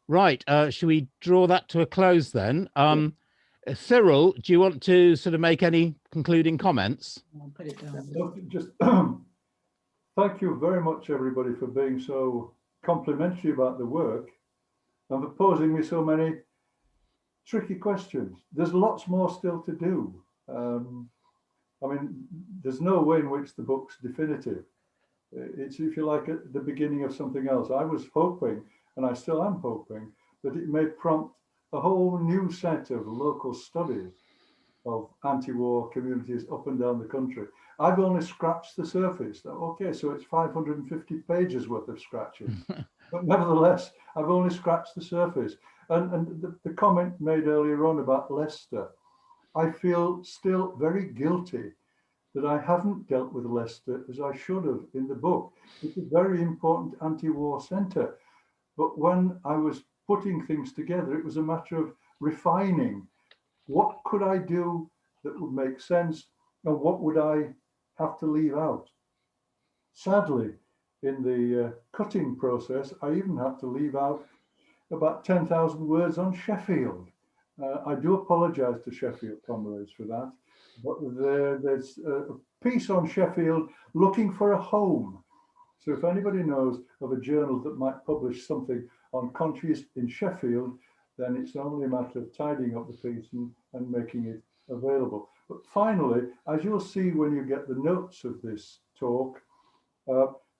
C: Right, should we draw that to a close then? Cyril, do you want to sort of make any concluding comments?
D: I'll put it down.
E: Just thank you very much, everybody, for being so complimentary about the work and for posing me so many tricky questions. There's lots more still to do. I mean, there's no way in which the book's definitive. It's, if you like, at the beginning of something else. I was hoping, and I still am hoping, that it may prompt a whole new set of local studies of anti-war communities up and down the country. I've only scratched the surface. Okay, so it's 550 pages worth of scratching. But nevertheless, I've only scratched the surface. And the comment made earlier on about Leicester, I feel still very guilty that I haven't dealt with Leicester as I should have in the book. It's a very important anti-war centre. But when I was putting things together, it was a matter of refining. What could I do that would make sense, and what would I have to leave out? Sadly, in the cutting process, I even had to leave out about 10,000 words on Sheffield. I do apologise to Sheffield comrades for that, but there's a piece on Sheffield looking for a home. So if anybody knows of a journal that might publish something on conscience in Sheffield, then it's only a matter of tidying up the piece and making it available. But finally, as you'll see when you get the notes of this talk,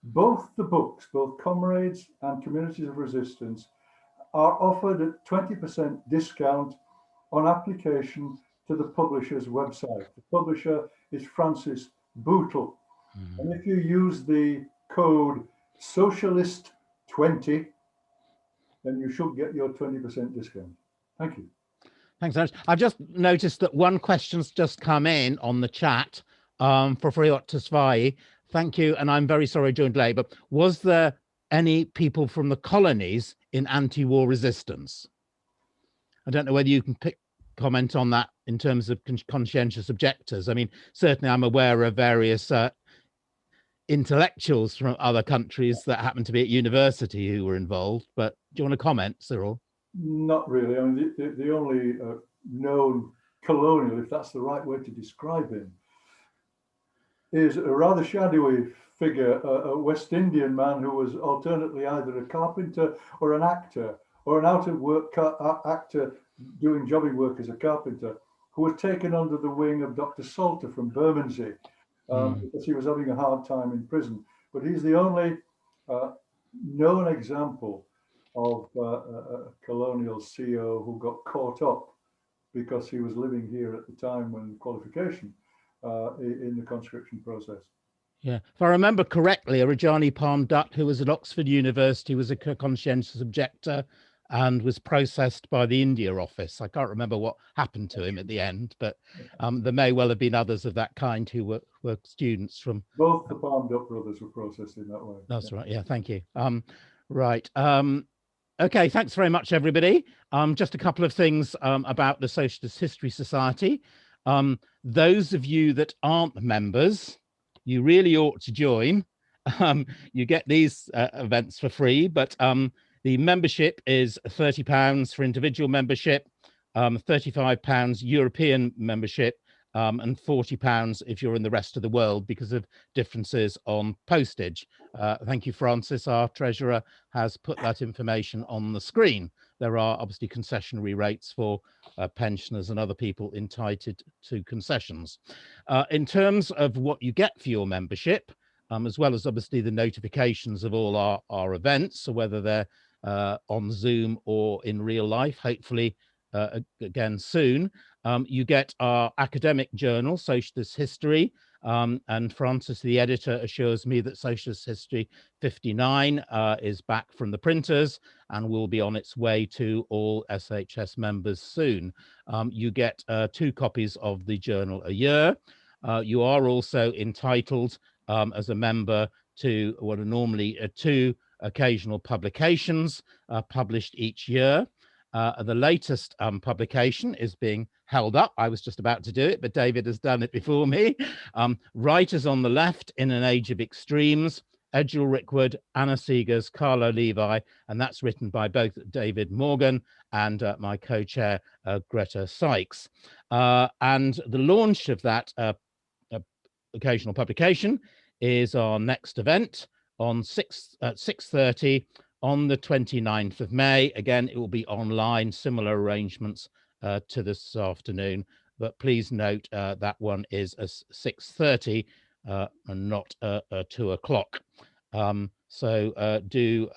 E: both the books, both Comrades and Communities of Resistance, are offered at 20% discount on application to the publisher's website. The publisher is Francis Boutle. And if you use the code Socialist20, then you should get your 20% discount. Thank you.
C: Thanks so much. I've just noticed that one question's just come in on the chat for Friot Tesfaye. Thank you, and I'm very sorry I joined late, but was there any people from the colonies in anti-war resistance? I don't know whether you can comment on that in terms of conscientious objectors. I mean, certainly I'm aware of various intellectuals from other countries that happen to be at university who were involved, but do you want to comment, Cyril?
E: Not really. I mean, the only known colonial, if that's the right way to describe him, is a rather shadowy figure, a West Indian man who was alternately either a carpenter or an actor, or an out-of-work actor doing jobbing work as a carpenter, who was taken under the wing of Dr. Salter from Bermondsey, because he was having a hard time in prison. But he's the only known example of a colonial CEO who got caught up because he was living here at the time when qualification in the conscription process.
C: Yeah, if I remember correctly, Rajani Palm Dutt, who was at Oxford University, was a conscientious objector and was processed by the India office. I can't remember what happened to him at the end, but there may well have been others of that kind who were students from...
E: Both the Palm Dutt brothers were processed in that way.
C: That's right, yeah, thank you. Right, okay, thanks very much, everybody. Just a couple of things about the Socialist History Society. Those of you that aren't members, you really ought to join. You get these events for free, but the membership is £30 for individual membership, £35 European membership, and £40 if you're in the rest of the world because of differences on postage. Thank you, Francis. Our treasurer has put that information on the screen. There are obviously concessionary rates for pensioners and other people entitled to concessions. In terms of what you get for your membership, as well as obviously the notifications of all our events, so whether they're on Zoom or in real life, hopefully again soon, you get our academic journal, Socialist History, and Francis, the editor, assures me that Socialist History 59 is back from the printers and will be on its way to all SHS members soon. You get 2 copies of the journal a year. You are also entitled as a member to what are normally 2 occasional publications published each year. The latest publication is being held up. I was just about to do it, but David has done it before me. Writers on the Left in an Age of Extremes, Edgell Rickwood, Anna Seegers, Carlo Levi, and that's written by both David Morgan and my co-chair, Greta Sykes. And the launch of that occasional publication is our next event on 6:30 on the 29th of May. Again, it will be online, similar arrangements to this afternoon. but please note that one is at 6:30 and not 2 o'clock. So do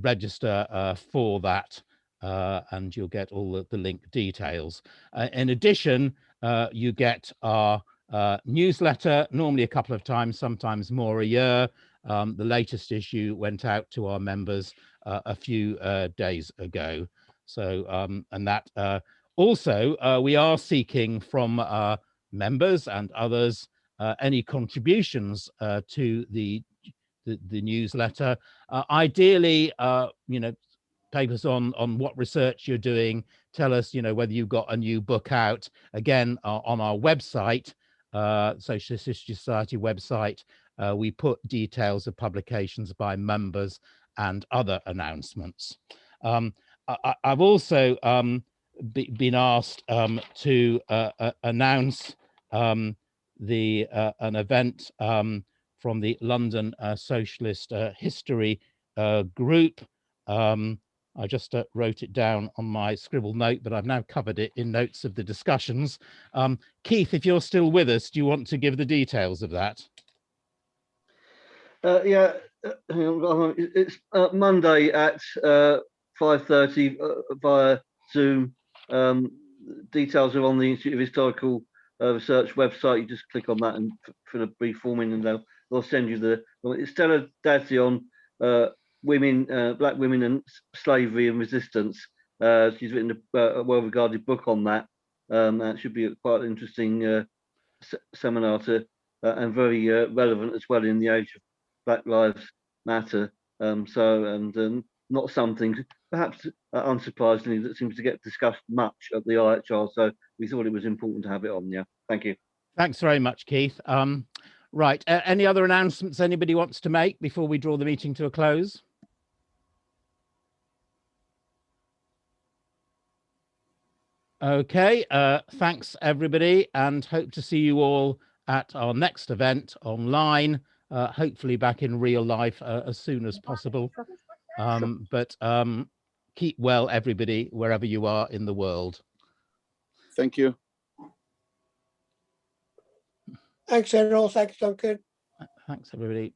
C: register for that, and you'll get all the link details. In addition, you get our newsletter, normally a couple of times, sometimes more a year. The latest issue went out to our members a few days ago. So, and that also, we are seeking from members and others any contributions to the newsletter. Ideally, you know, papers on what research you're doing. Tell us, you know, whether you've got a new book out. Again, on our website, Socialist History Society website, we put details of publications by members and other announcements. I've also been asked to announce an event from the London Socialist History group. I just wrote it down on my scribble note, but I've now covered it in notes of the discussions. Keith, if you're still with us, do you want to give the details of that?
K: Yeah, it's Monday at 5:30 via Zoom. Details are on the Institute of Historical Research website. You just click on that and fill a brief form in, and they'll send you the. It's Stella Dazzi on women, black women and slavery and resistance. She's written a well-regarded book on that. That should be quite an interesting seminar to and very relevant as well in the age of Black Lives Matter. Not something, perhaps unsurprisingly, that seems to get discussed much at the IHR. So we thought it was important to have it on. Yeah, thank you.
C: Thanks very much, Keith. Right, any other announcements anybody wants to make before we draw the meeting to a close? Okay, thanks everybody, and hope to see you all at our next event online, hopefully back in real life as soon as possible. But keep well, everybody, wherever you are in the world.
O: Thank you.
L: Thanks, Cyril. Thanks, Duncan.
C: Thanks, everybody.